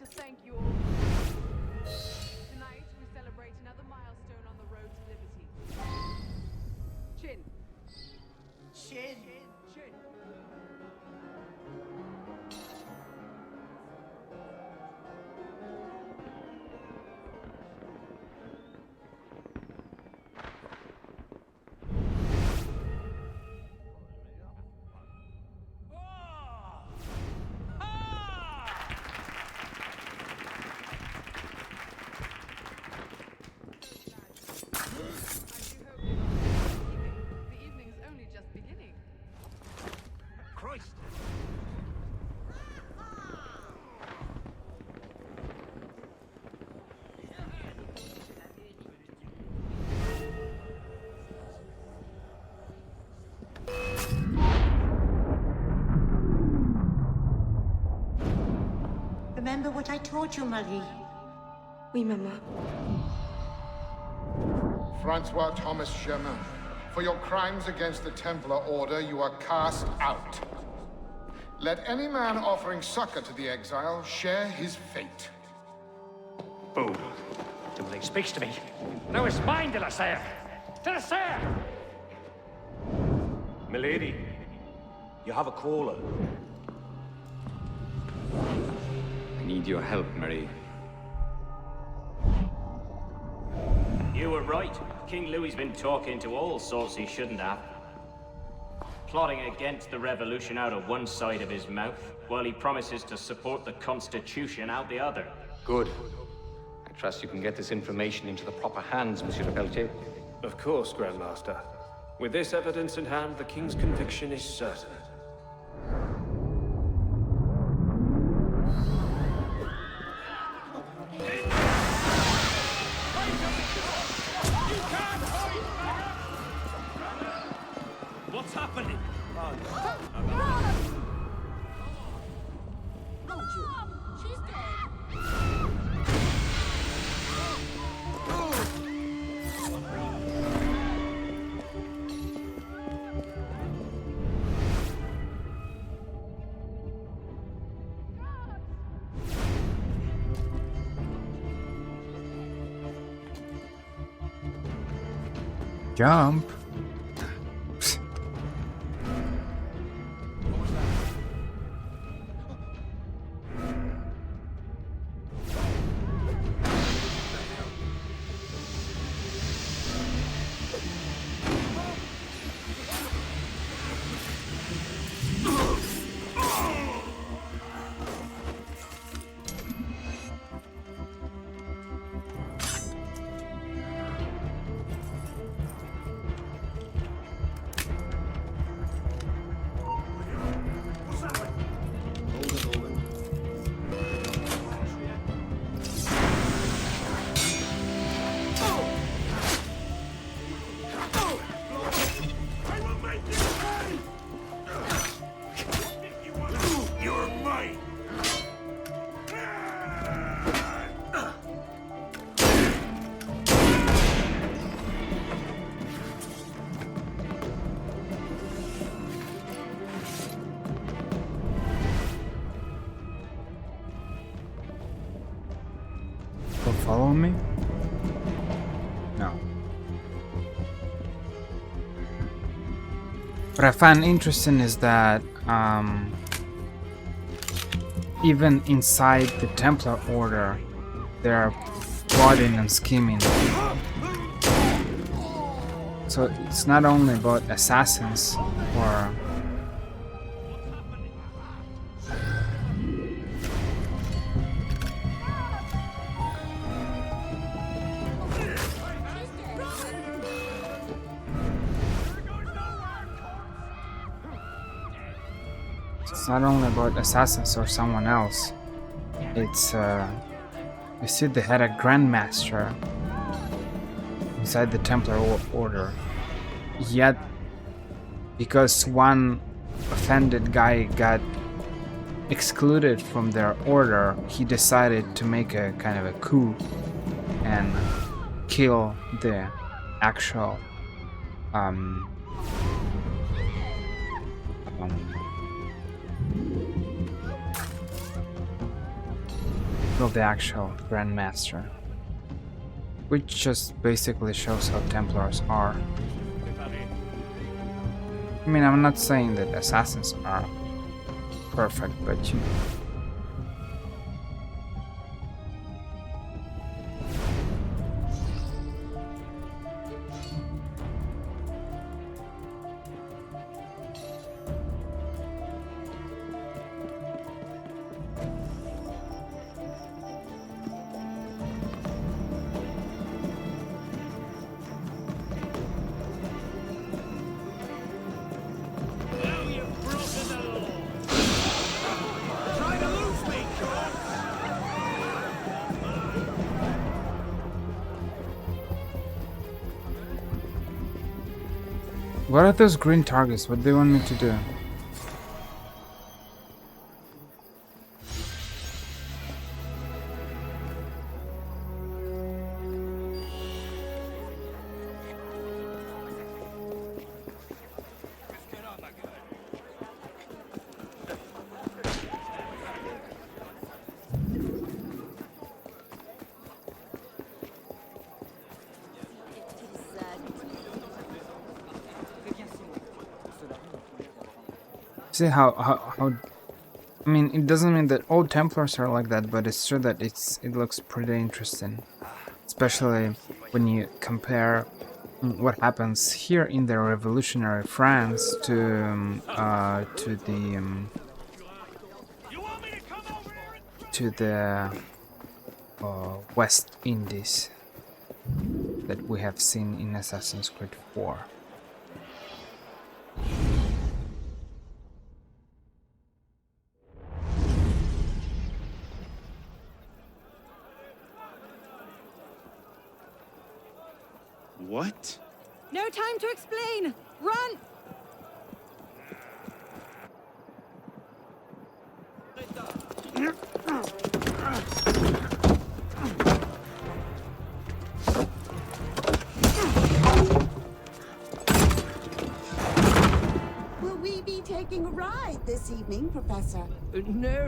to thank you all. Tonight, we celebrate another milestone on the road to liberty. Chin. Chin. Chin. The evening's only just beginning. Christ! Remember what I taught you, Marie? Oui, Mama. Francois Thomas Germain, for your crimes against the Templar Order, you are cast out. Let any man offering succor to the exile share his fate. Fool. Till he speaks to me. Now it's mine, de la Serre! De la Serre! Milady, you have a caller. I need your help, Marie. You were right. King Louis's been talking to all sorts he shouldn't have. Plotting against the revolution out of one side of his mouth, while he promises to support the Constitution out the other. Good. I trust you can get this information into the proper hands, Monsieur de Pelletier. Of course, Grand Master. With this evidence in hand, the king's conviction is certain. What's happening? She's dead. Jump. Follow me? No. What I find interesting is that even inside the Templar Order, they are plotting and scheming. So it's not only about assassins or it's not only about assassins or someone else. It's you see they had a Grandmaster inside the Templar Order. Yet because one offended guy got excluded from their order, he decided to make a kind of a coup and kill the actual kill the actual Grand Master. Which just basically shows how Templars are. I mean, I'm not saying that assassins are perfect, but you know. What are those green targets? What do they want me to do? See how I mean, it doesn't mean that all Templars are like that, but it's true that it looks pretty interesting, especially when you compare what happens here in the revolutionary France to the West Indies that we have seen in Assassin's Creed 4. What? No time to explain! Run! Will we be taking a ride this evening, Professor? No.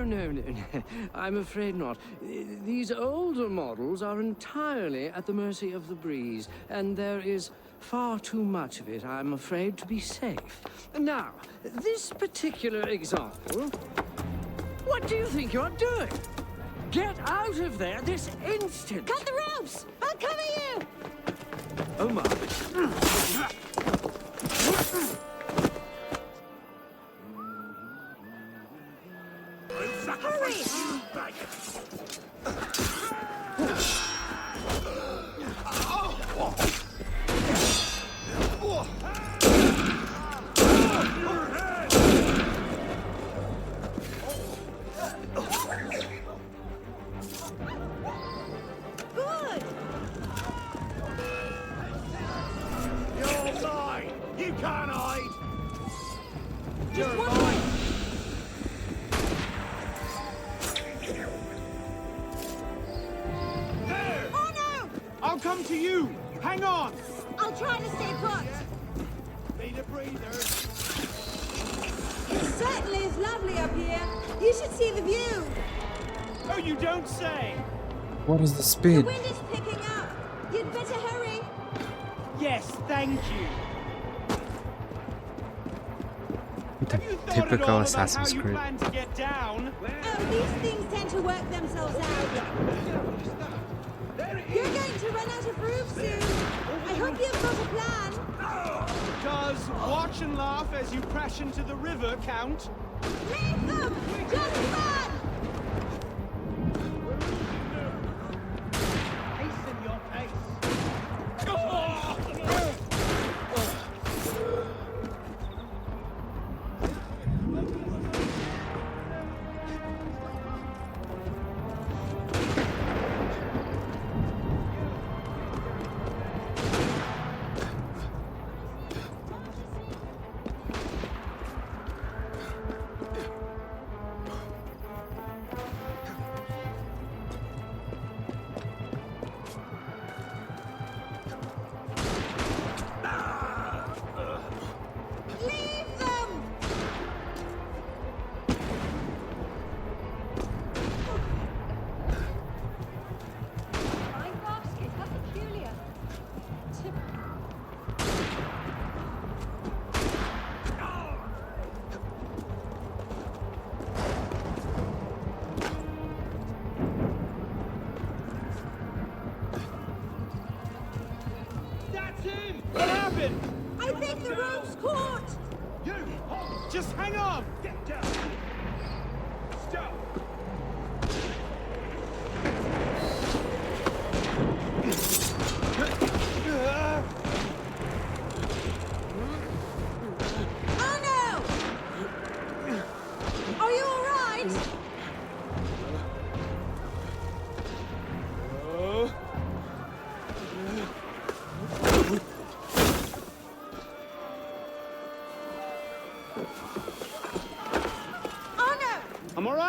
I'm afraid not. These older models are entirely at the mercy of the breeze, and there is far too much of it, I'm afraid, to be safe. Now, this particular example... What do you think you're doing? Get out of there this instant! Cut the ropes! I'll cover you! Oh my... Good! You're mine! You can't hide! Just one more! There! Oh no! I'll come to you! Hang on! I'll try to stay put! Need a breather. It certainly is lovely up here. You should see the view. Oh, you don't say! What is the The speed? wind is picking up. You'd better hurry. Yes, thank you. Typical Assassin's Creed. Plan to get down? Oh, these things tend to work themselves out. You're going to run out of room soon. I hope you've got a plan. Does watch and laugh as you crash into the river count? Leave them! Just run! Hasten your pace.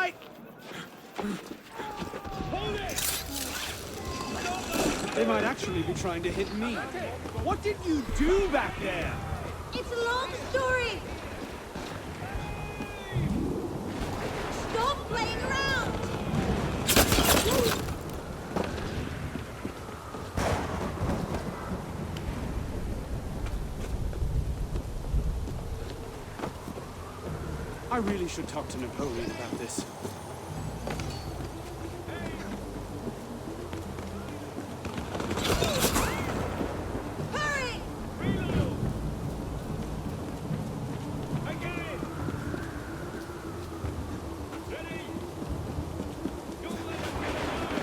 mate! Hold it! They might actually be trying to hit me. What did you do back there? It's a long story. Stop playing around. I really should talk to Napoleon about this. Hurry! I get it! Ready? Don't let him get away!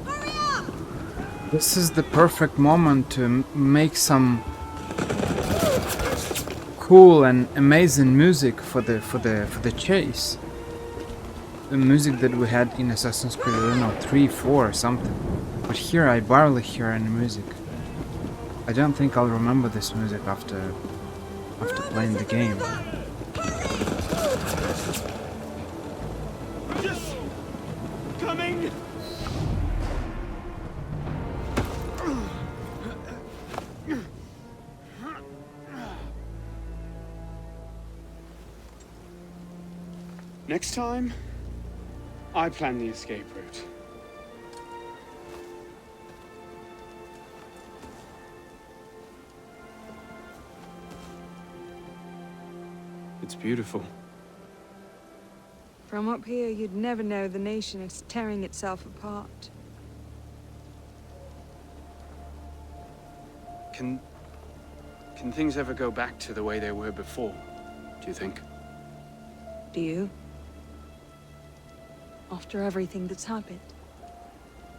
Hurry up! This is the perfect moment to make some cool and amazing music for the chase. The music that we had in Assassin's Creed, I don't know, 3, 4 or something. But here I barely hear any music. I don't think I'll remember this music after playing the game. Just coming! Next time, I plan the escape route. It's beautiful. From up here, you'd never know the nation is tearing itself apart. Can things ever go back to the way they were before, do you think? Do you? After everything that's happened?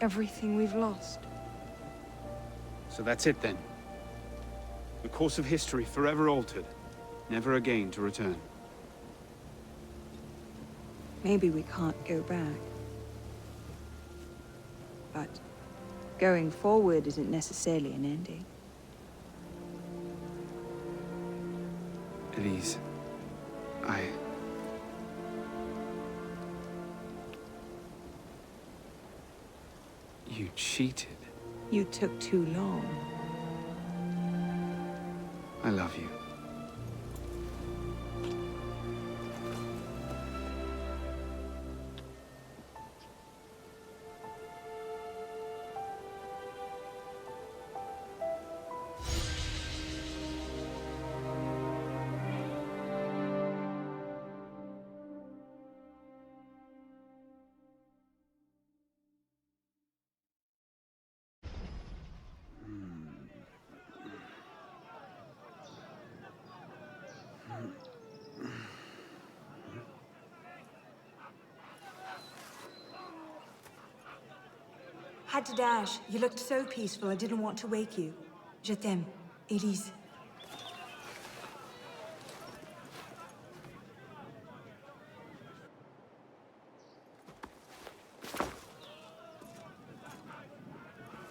Everything we've lost? So that's it then. The course of history forever altered, never again to return. Maybe we can't go back. But going forward isn't necessarily an ending. Elise, You cheated. You took too long. I love you. Had to dash. You looked so peaceful, I didn't want to wake you. Je t'aime, Elise.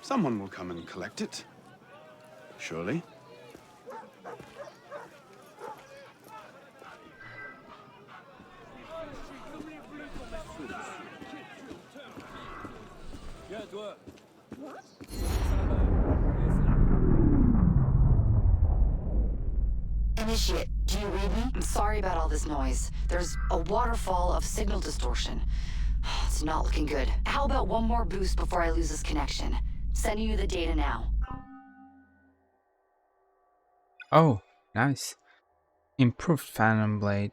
Someone will come and collect it. Surely. Initiate, do you read me? I'm sorry about all this noise. There's a waterfall of signal distortion. It's not looking good. How about one more boost before I lose this connection? Sending you the data now. Oh, nice. Improved Phantom Blade.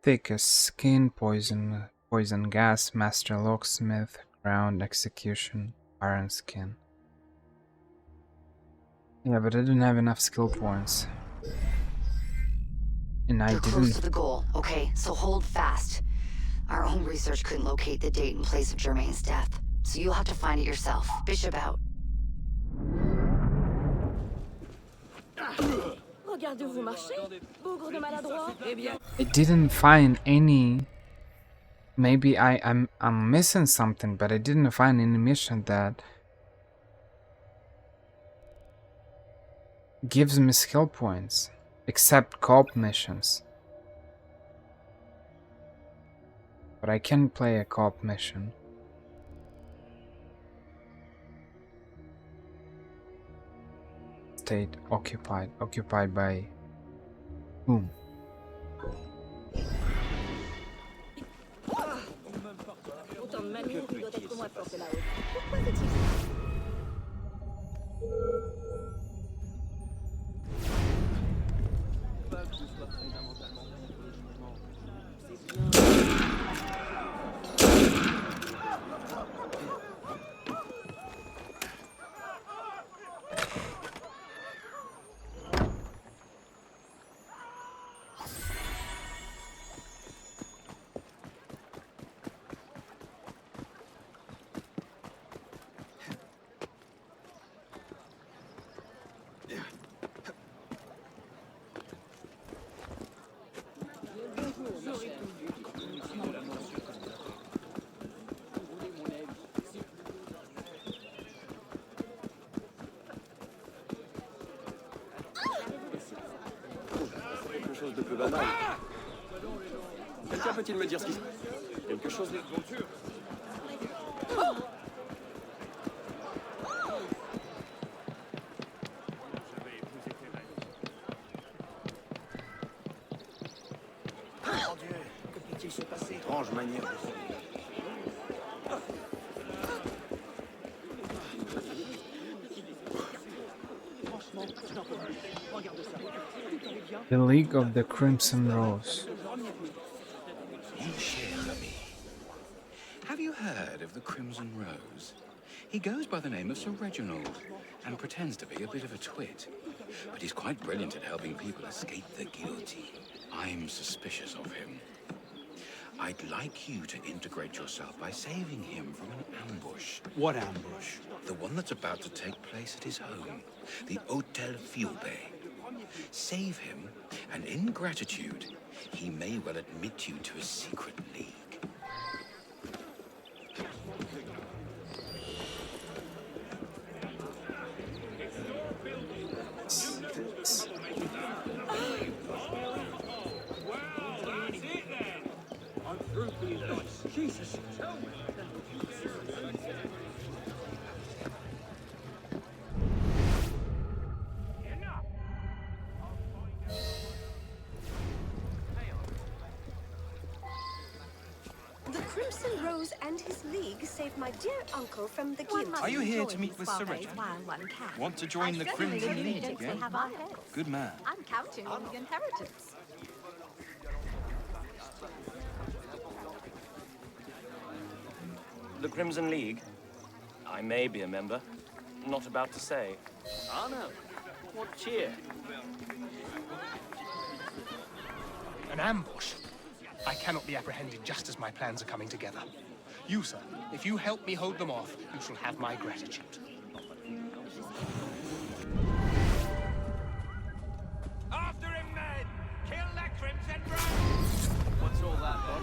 Thick as skin, poison gas, master locksmith, ground execution, iron skin. Yeah, but I didn't have enough skill points. And I You're didn't. close to the goal, okay? So hold fast. Our own research couldn't locate the date and place of Germain's death, so you'll have to find it yourself. Bishop out. Regardez où vous marchez, bougre de maladroit. Eh bien. I didn't find any. Maybe I'm missing something, but I didn't find any mission that gives me skill points, except co-op missions. But I can play a co-op mission. State occupied. Occupied by whom? Quelque chose de peu banal. Quelqu'un peut-il me dire ce qui... Quelque chose de... Mon Dieu, que peut-il se passer? Étrange manière de faire. The League of the Crimson Rose. Mon cher ami, have you heard of the Crimson Rose? He goes by the name of Sir Reginald and pretends to be a bit of a twit. But he's quite brilliant at helping people escape the guillotine. I'm suspicious of him. I'd like you to integrate yourself by saving him from an ambush. What ambush? The one that's about to take place at his home, the Hotel Fiume. Save him, and in gratitude, he may well admit you to a secret league. Jesus. The Crimson Rose and his league saved my dear uncle from the guillotine. Are you here to meet with Sir Reginald? Want to join the Crimson League again? Good man. I'm counting on the inheritance. The Crimson League? I may be a member. Not about to say. Ah, no. What cheer? An ambush? I cannot be apprehended just as my plans are coming together. You, sir, if you help me hold them off, you shall have my gratitude. After him, men! Kill that Crimson Rose! What's all that, Bob?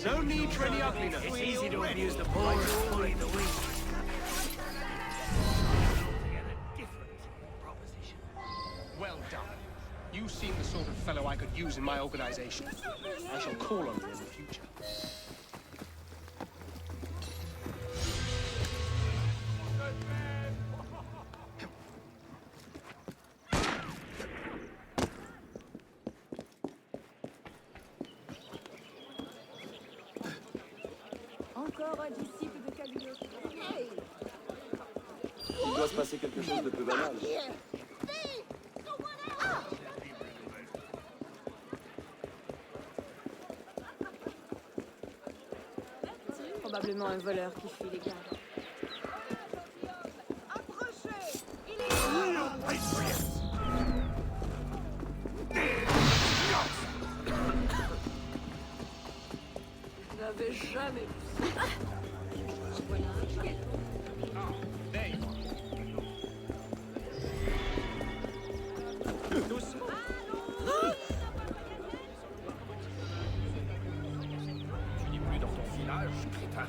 No need for any ugliness. It's easy to abuse the boy pulling the wings. You seem the sort of fellow I could use in my organization. I shall call on you in the future. Encore un disciple de Cagliostro. Hey! Il doit se passer quelque chose de peu banal. Probablement un voleur qui fuit les gardes. Je n'avais jamais vu ça. Tu n'es plus dans ton village, crétin.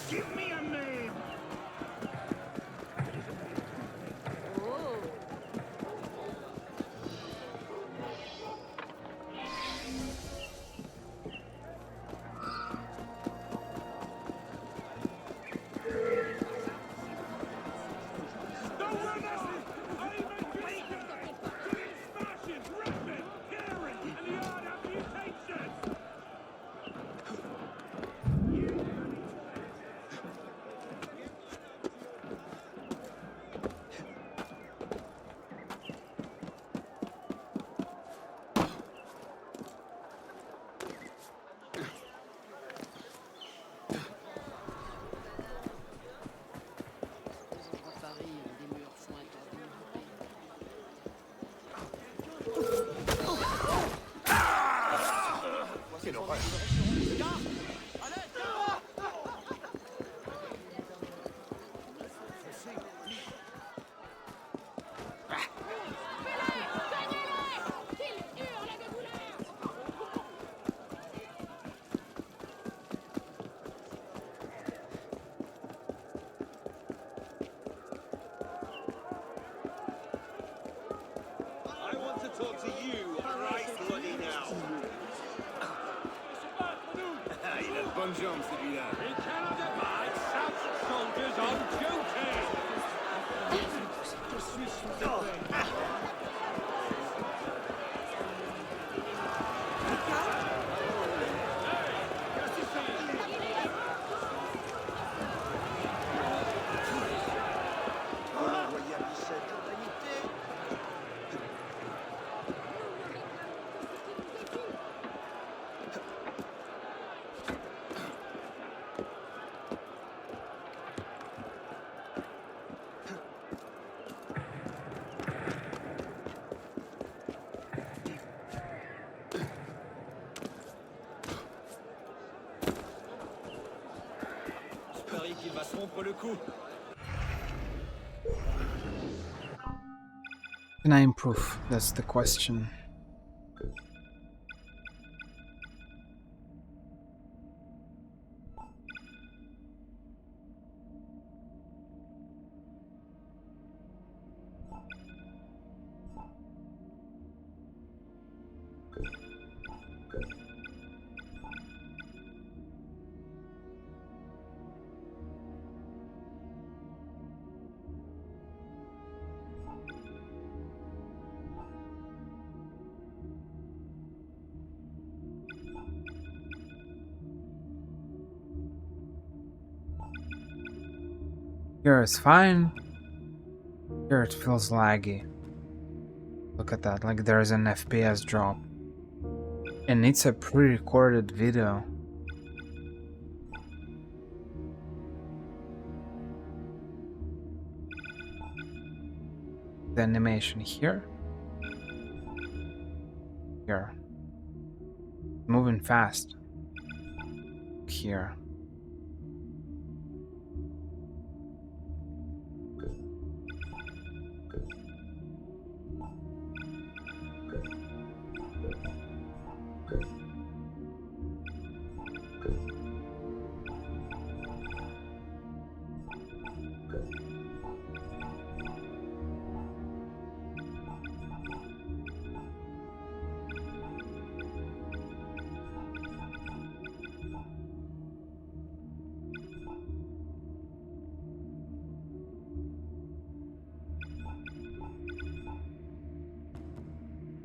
Give me a name! Quelle horreur! I want to talk to you right bloody now. Il a de bonnes jambes, celui-là. We cannot divide South soldiers on duty! Je parie qu'il va se rompre le cou. Can I improve? That's the question. Here it's fine. Here it feels laggy. Look at that, like there's an FPS drop. And it's a pre-recorded video. The animation here. Here. Moving fast. Here.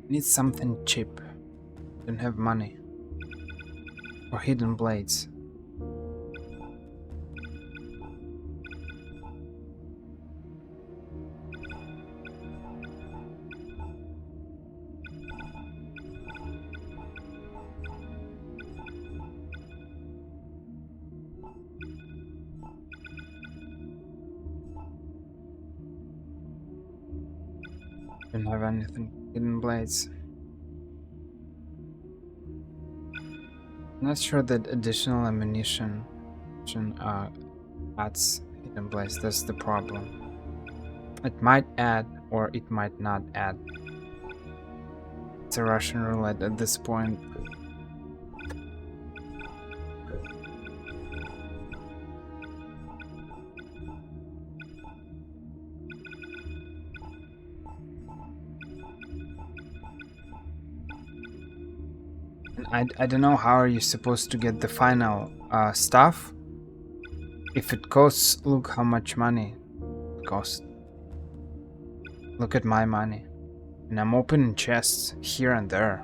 Need something cheap. Don't have money. Or hidden blades. Don't have anything. Hidden blades. Not sure that additional ammunition adds hidden blades. That's the problem. It might add or it might not add. It's a Russian roulette at this point. I don't know how are you supposed to get the final stuff if it costs. Look how much money it costs. Look at my money, and I'm opening chests here and there.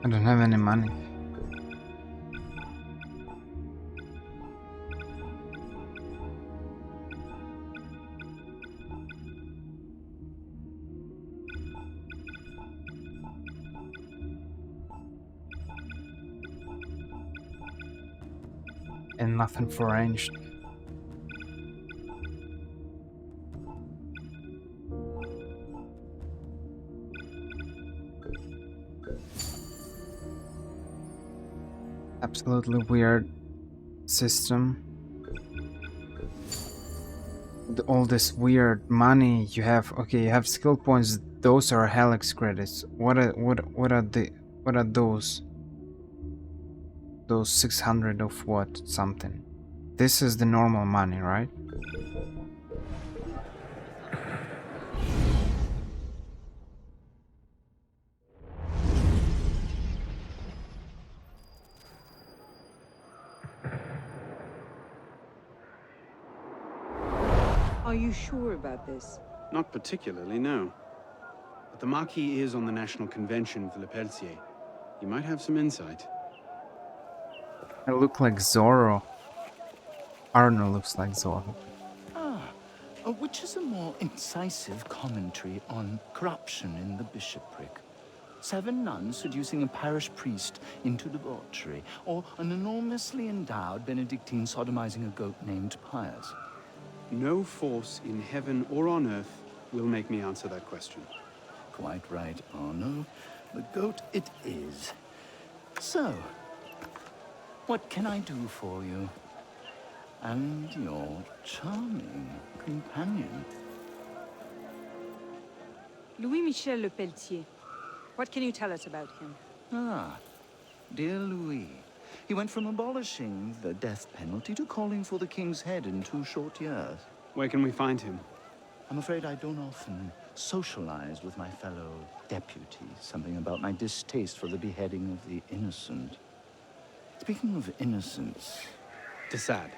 I don't have any money. And nothing for ancient. Absolutely weird system. All this weird money you have. Okay, you have skill points. Those are helix credits. What are those? Those 600 of what something? This is the normal money, right? Are you sure about this? Not particularly, no. But the Marquis is on the National Convention for Le Pelletier. He might have some insight. I look like Zorro. Arno looks like Zorro. Which is a more incisive commentary on corruption in the bishopric? 7 nuns seducing a parish priest into debauchery, or an enormously endowed Benedictine sodomizing a goat named Pius? No force in heaven or on earth will make me answer that question. Quite right, Arno. The goat it is. So, what can I do for you? And your charming companion. Louis-Michel Le Pelletier. What can you tell us about him? Ah, dear Louis. He went from abolishing the death penalty to calling for the king's head in 2 short years. Where can we find him? I'm afraid I don't often socialize with my fellow deputies. Something about my distaste for the beheading of the innocent. Speaking of innocence... De Sade.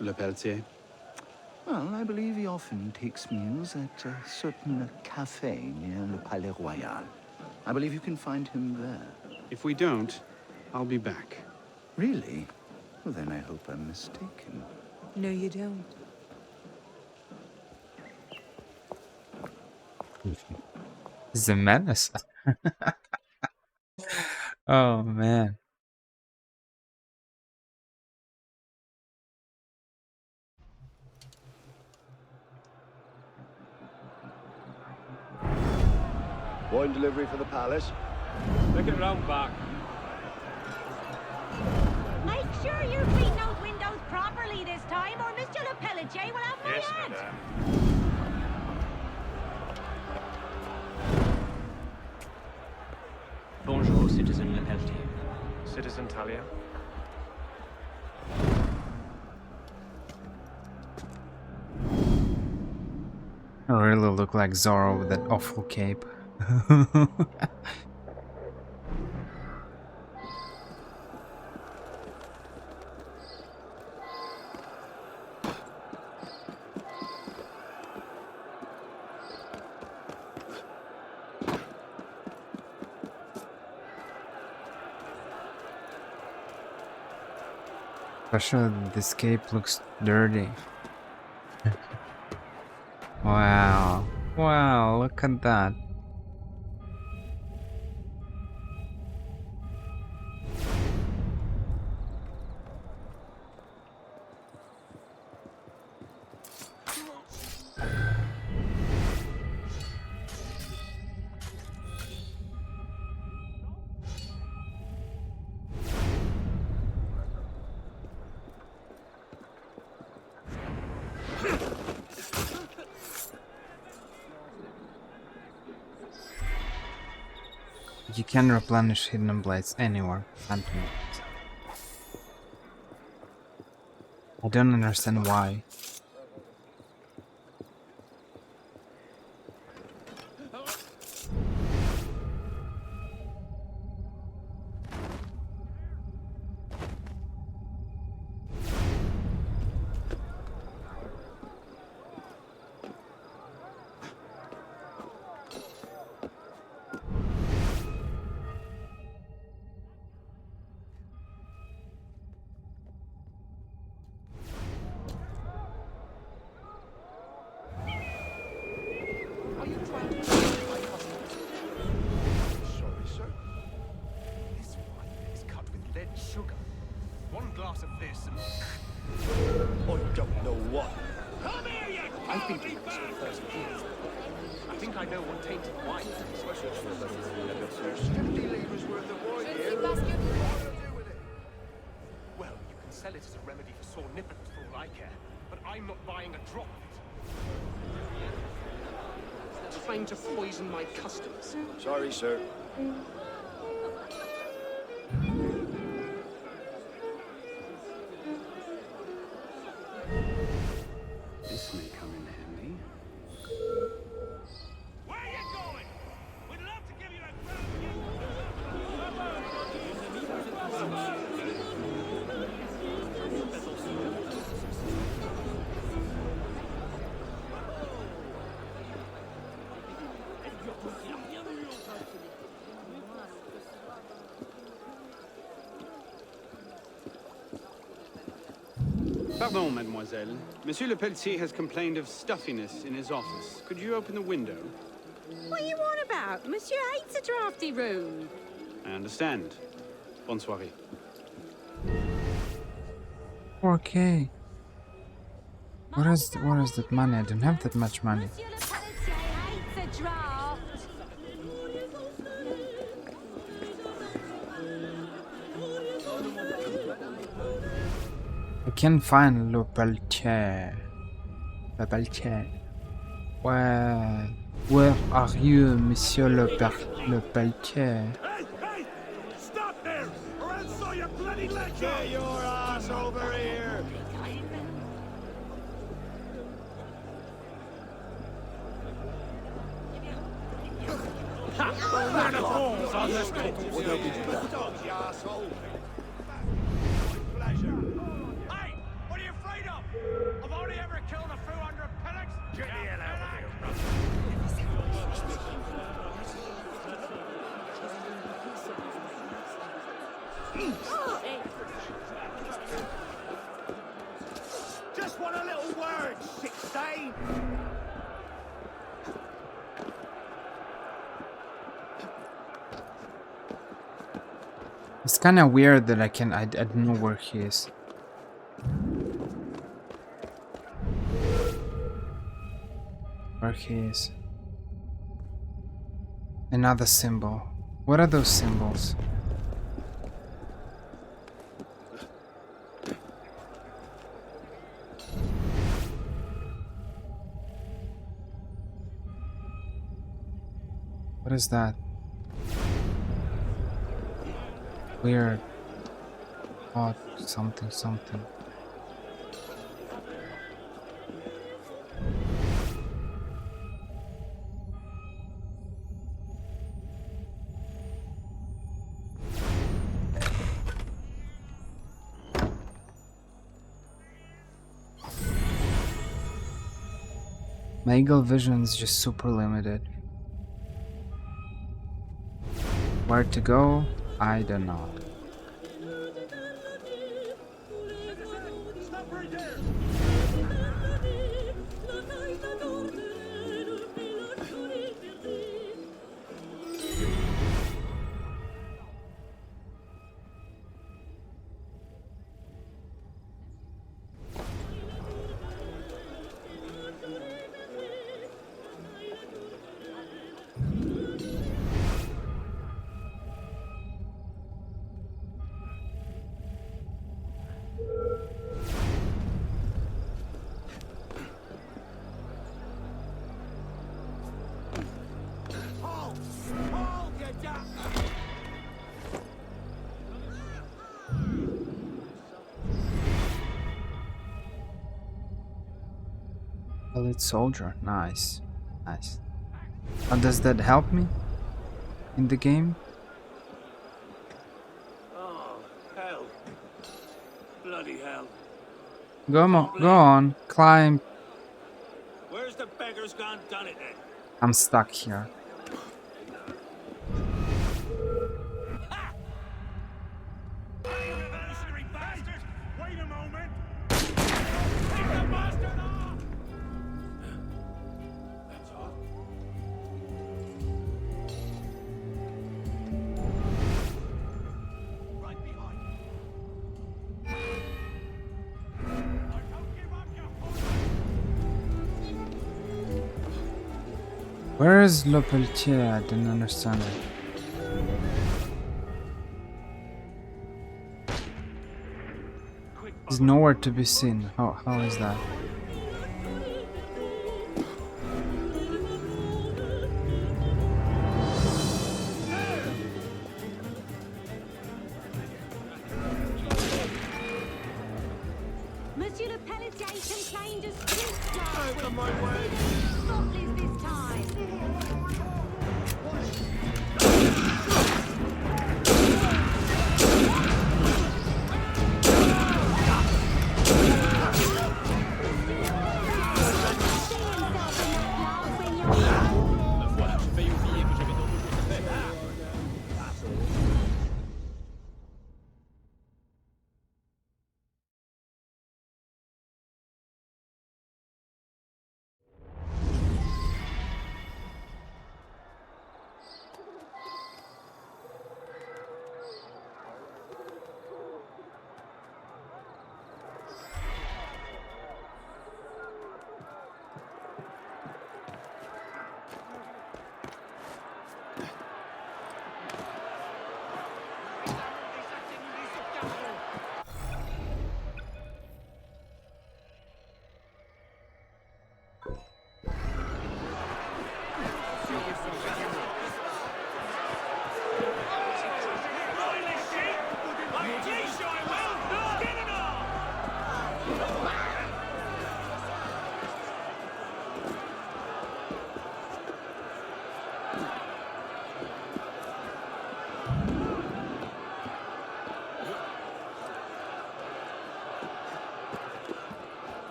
Le Pelletier. Well, I believe he often takes meals at a certain cafe near Le Palais Royal. I believe you can find him there. If we don't, I'll be back. Really? Well, then I hope I'm mistaken. No, you don't. He's a menace. Oh man. Wine delivery for the palace. Take it round back. Make sure you clean those windows properly this time, or Mr. Le Pelletier will have my Yes, head. madame. Bonjour, Citizen Le Pelletier. Citizen Talia. I really look like Zorro with that awful cape. Especially this cape looks dirty. Wow. Wow, look at that. You can replenish hidden blades anywhere. I don't understand why. Are you trying to kill my cousin? Sorry, sir. This wine is cut with lead sugar. One glass of this and... I don't know what. Come here, you I've been doing this for 30 years. I think I know what tainted wine is. 50 litres worth of wine here. What do I do with it? Well, you can sell it as a remedy for sore nipples for all I care, but I'm not buying a drop of it. Trying to poison my customers. Sorry, sir. This may come in handy. Where are you going? We'd love to give you a Pardon, mademoiselle. Monsieur Le Pelletier has complained of stuffiness in his office. Could you open the window? What are you on about? Monsieur hates a drafty room. I understand. Bonne soirée. Okay. What is that money? I don't have that much money. Monsieur Le Pelletier hates a draft. I can't find Le Pelletier. Le Pelletier. Where are you, Monsieur Le Pelletier? Hey! Stop there! Or I'll saw your bloody legs off! Get your ass over here! Where the balls on this What have you done? dogs, you asshole! Pleasure. Hey! What are you afraid of? I've only ever killed a few hundred pellets! Get the hell out of here, brother! Just want a little word, 16! It's kind of weird that I don't know where he is. Where he is. Another symbol. What are those symbols? What is that? Weird. Odd. Something. My eagle vision is just super limited. Where to go? I don't know. Stop right there! Elite soldier, nice. And does that help me in the game? Oh, hell. Bloody hell. Go on, climb. Where's the beggars gone done it then? I'm stuck here. Hey, revolutionary bastards! Wait a moment! Take the bastard off! That's all. Right behind you. Where is Le Pelletier? I didn't understand it. He's nowhere to be seen. How is that? Monsieur Le Pelletier complained of street last week. Spotless this time.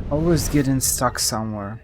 Always getting stuck somewhere.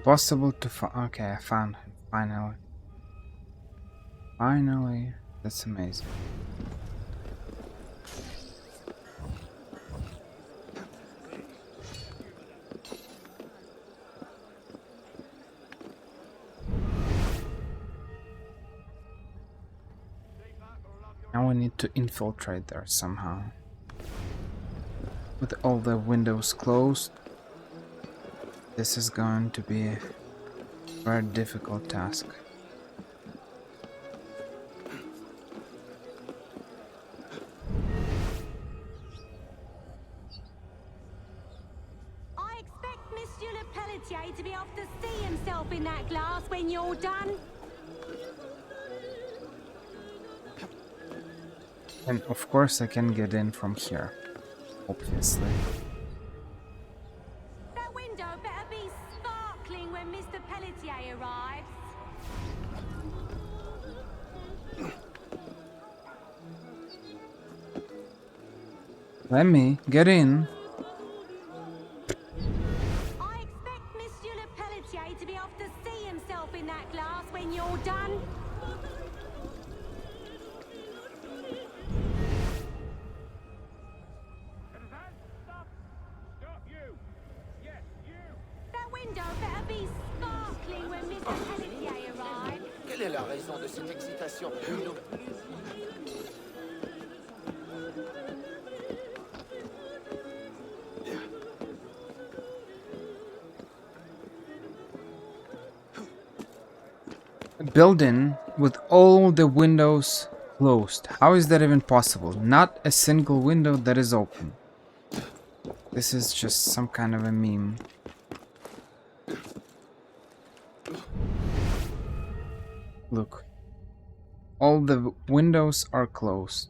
Possible to find. Okay, I found him. Finally. Finally. That's amazing. Now we need to infiltrate there somehow. With all the windows closed, this is going to be a very difficult task. I expect Monsieur Le Pelletier to be off to see himself in that glass when you're done. And of course I can get in from here, obviously. That window better be sparkling when Mr. Pelletier arrives. Let me get in. I expect Monsieur Le Pelletier to be off to see himself in that glass when you're done. la raison de cette excitation. A building with all the windows closed. How is that even possible? Not a single window that is open. This is just some kind of a meme. Look. All the windows are closed.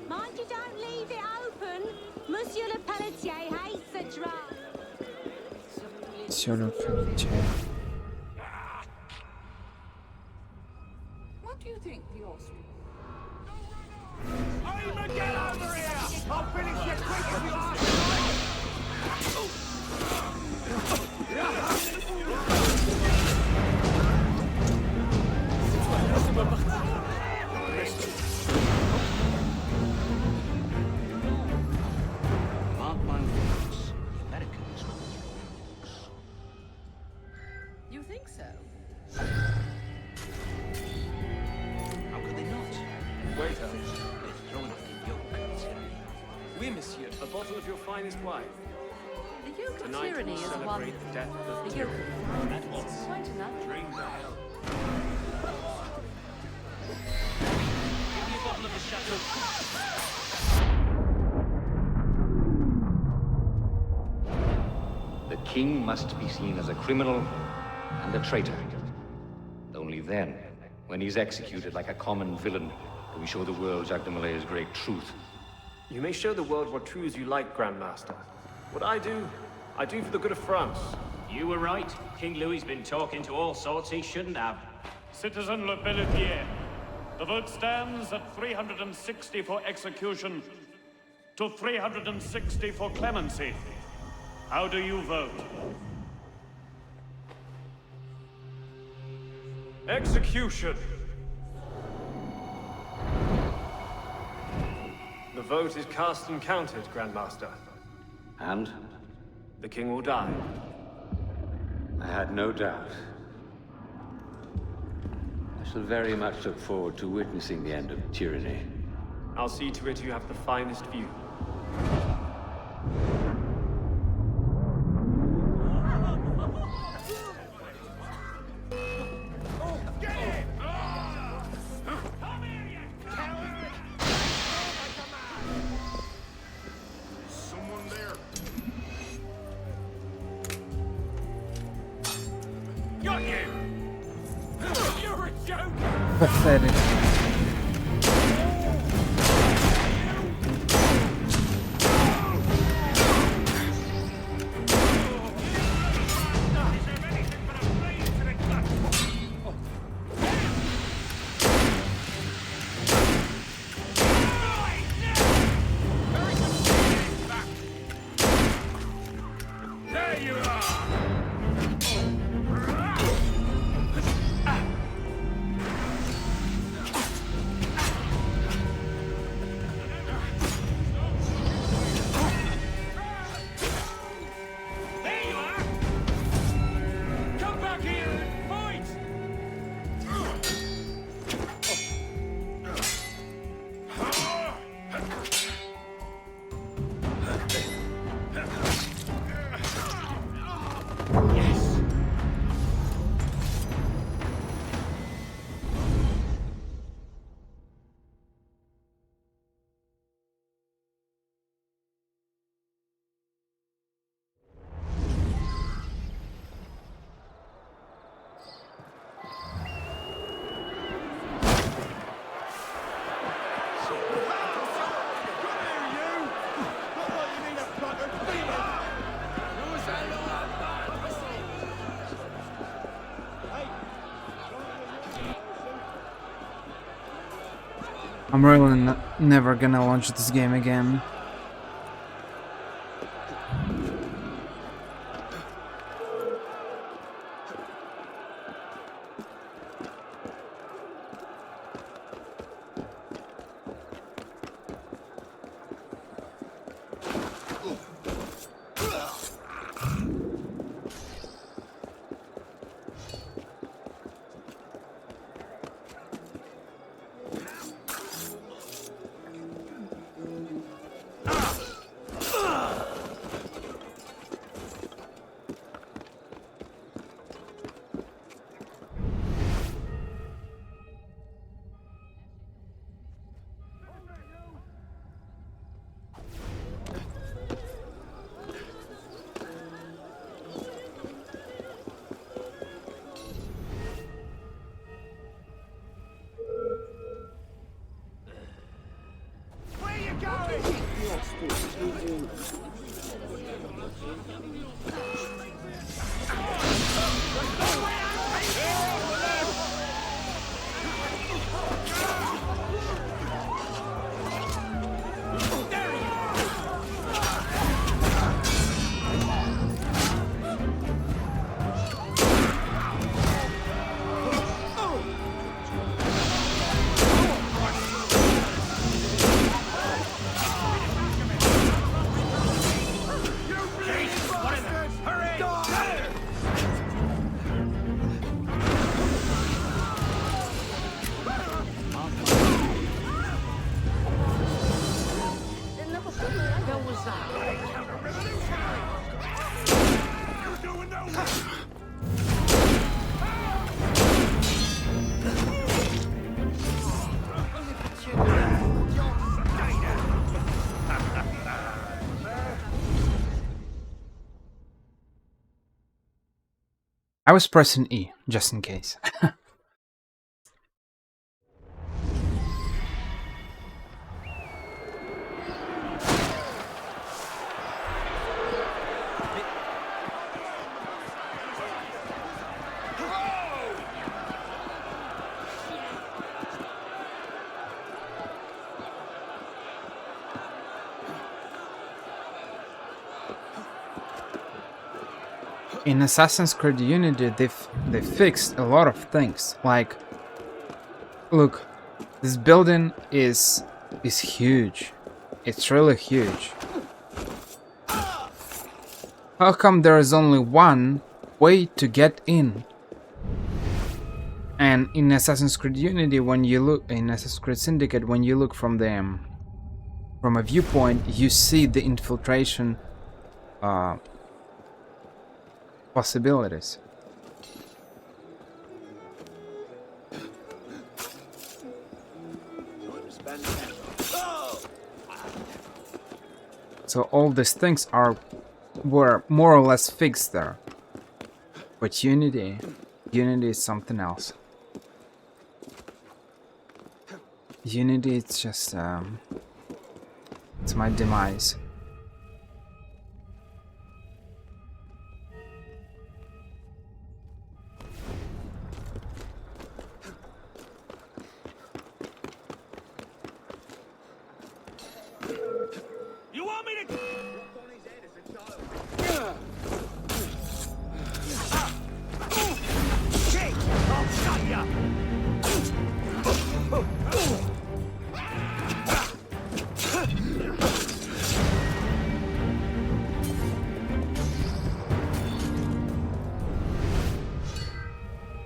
Mind you don't leave it open. Monsieur le Pelletier hates a draught. Monsieur le Pelletier. What do you think, the Austrian? Aimer, get over here! I'll finish you quick if you ask You think so? How could they not? Waiter. They've thrown up the yoke. Oui, monsieur. A bottle of your finest wine. The yoke of Tonight tyranny we is one. celebrate the death of The yoke tyranny. of tyranny is quite enough. Drink the hell. Give me a bottle of the Chateau. The king must be seen as a criminal and a traitor. Only then, when he's executed like a common villain, do we show the world Jacques de Malay's great truth. You may show the world what truths you like, Grandmaster. What I do for the good of France. You were right. King Louis's been talking to all sorts he shouldn't have. Citizen Le Pelletier, the vote stands at 360 for execution to 360 for clemency. How do you vote? Execution! The vote is cast and counted, Grandmaster. And? The king will die. I had no doubt. I shall very much look forward to witnessing the end of tyranny. I'll see to it you have the finest view. Someone there. Got you! You're a joke! Pathetic. There you are! I'm really never gonna launch this game again. I was pressing E, just in case. In Assassin's Creed Unity, they fixed a lot of things. Like, look, this building is huge. It's really huge. How come there is only one way to get in? And in Assassin's Creed Unity, when you look in Assassin's Creed Syndicate, when you look from the from a viewpoint, you see the infiltration possibilities. So all these things were more or less fixed there. But Unity is something else. Unity, it's just it's my demise. You want me to... Jake, I'll shut ya!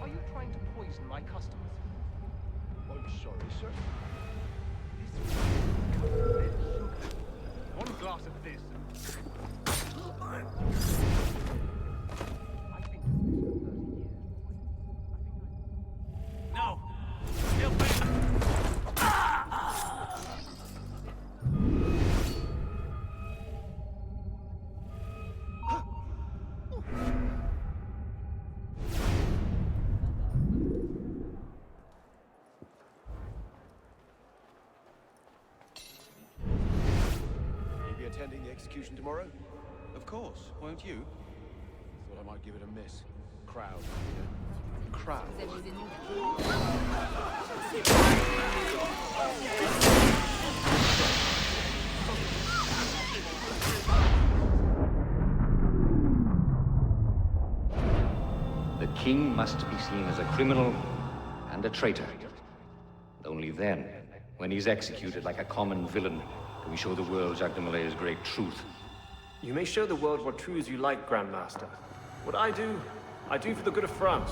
Are you trying to poison my customers? I'm sorry, sir. One glass of this. No! Still better! You be attending the execution tomorrow? Of course, won't you? Thought I might give it a miss. Crowd. Yeah. Crowd. king must be seen as a criminal and a traitor. And only then, when he's executed like a common villain, do we show the world Jacques de Malay's great truth. You may show the world what truths you like, Grandmaster. What I do for the good of France.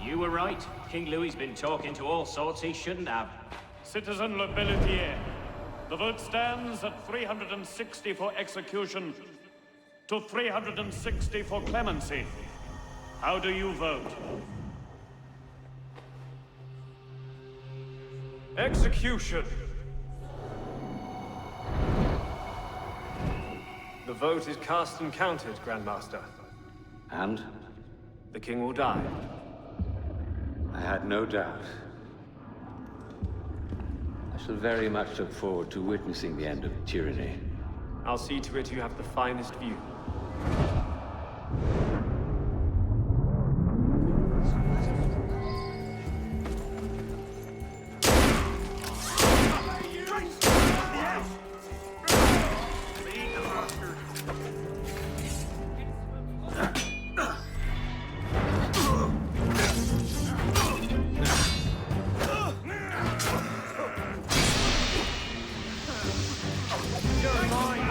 You were right. King Louis's been talking to all sorts he shouldn't have. Citizen Le Belletier, the vote stands at 360 for execution to 360 for clemency. How do you vote? Execution! The vote is cast and counted, Grandmaster. And? The king will die. I had no doubt. I shall very much look forward to witnessing the end of tyranny. I'll see to it you have the finest view.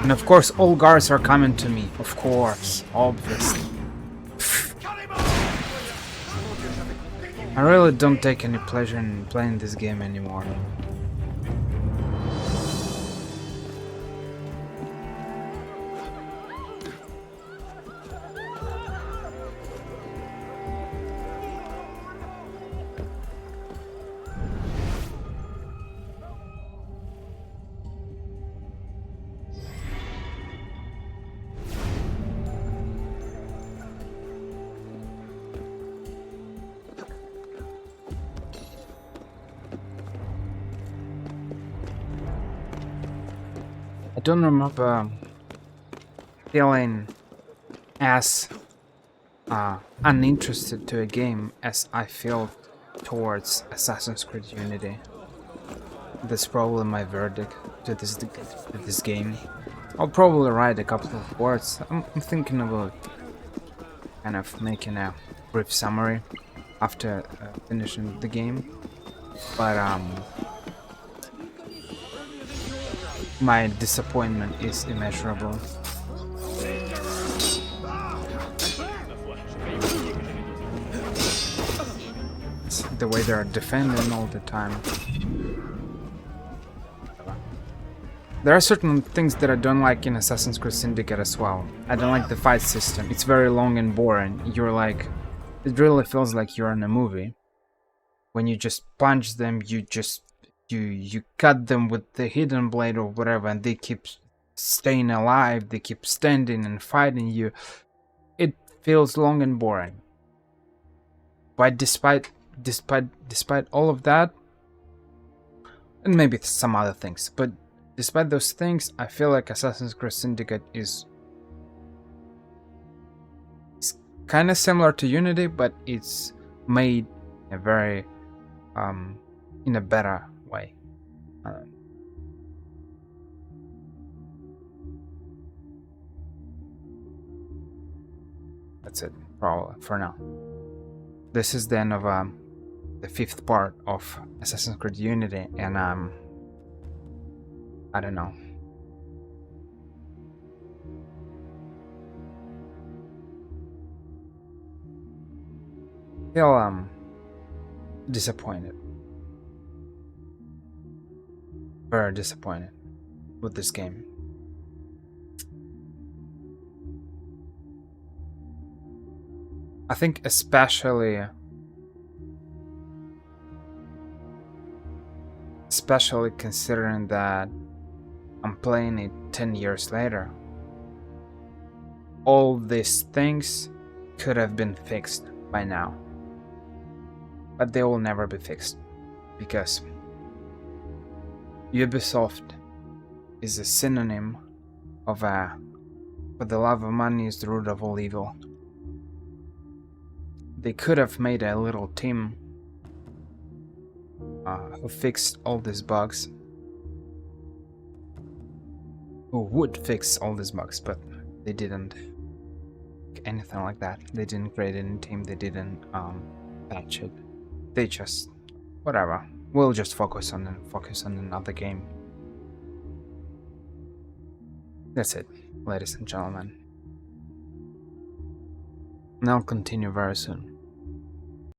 And of course, all guards are coming to me. Of course, obviously. I really don't take any pleasure in playing this game anymore. I don't remember feeling as uninterested to a game as I feel towards Assassin's Creed Unity. That's probably my verdict to this game. I'll probably write a couple of words. I'm thinking about kind of making a brief summary after finishing the game, but my disappointment is immeasurable. It's the way they're defending all the time. There are certain things that I don't like in Assassin's Creed Syndicate as well. I don't like the fight system. It's very long and boring. You're like, it really feels like you're in a movie. When you just punch them, you cut them with the hidden blade or whatever, and they keep staying alive, they keep standing and fighting you. It feels long and boring. But despite all of that, and maybe some other things, but despite those things, I feel like Assassin's Creed Syndicate is kind of similar to Unity, but it's made in a very in a better way. That's it, probably, for now. This is the end of the 5th part of Assassin's Creed Unity, and I don't know. Feel disappointed. Very disappointed with this game. I think especially considering that I'm playing it 10 years later. All these things could have been fixed by now. But they will never be fixed, because Ubisoft is a synonym of for the love of money is the root of all evil. They could have made a little team who fixed all these bugs, who would fix all these bugs, but they didn't. anything like that. They didn't create any team. They didn't patch it. They just whatever. We'll just focus on another game. That's it, ladies and gentlemen. And I'll continue very soon.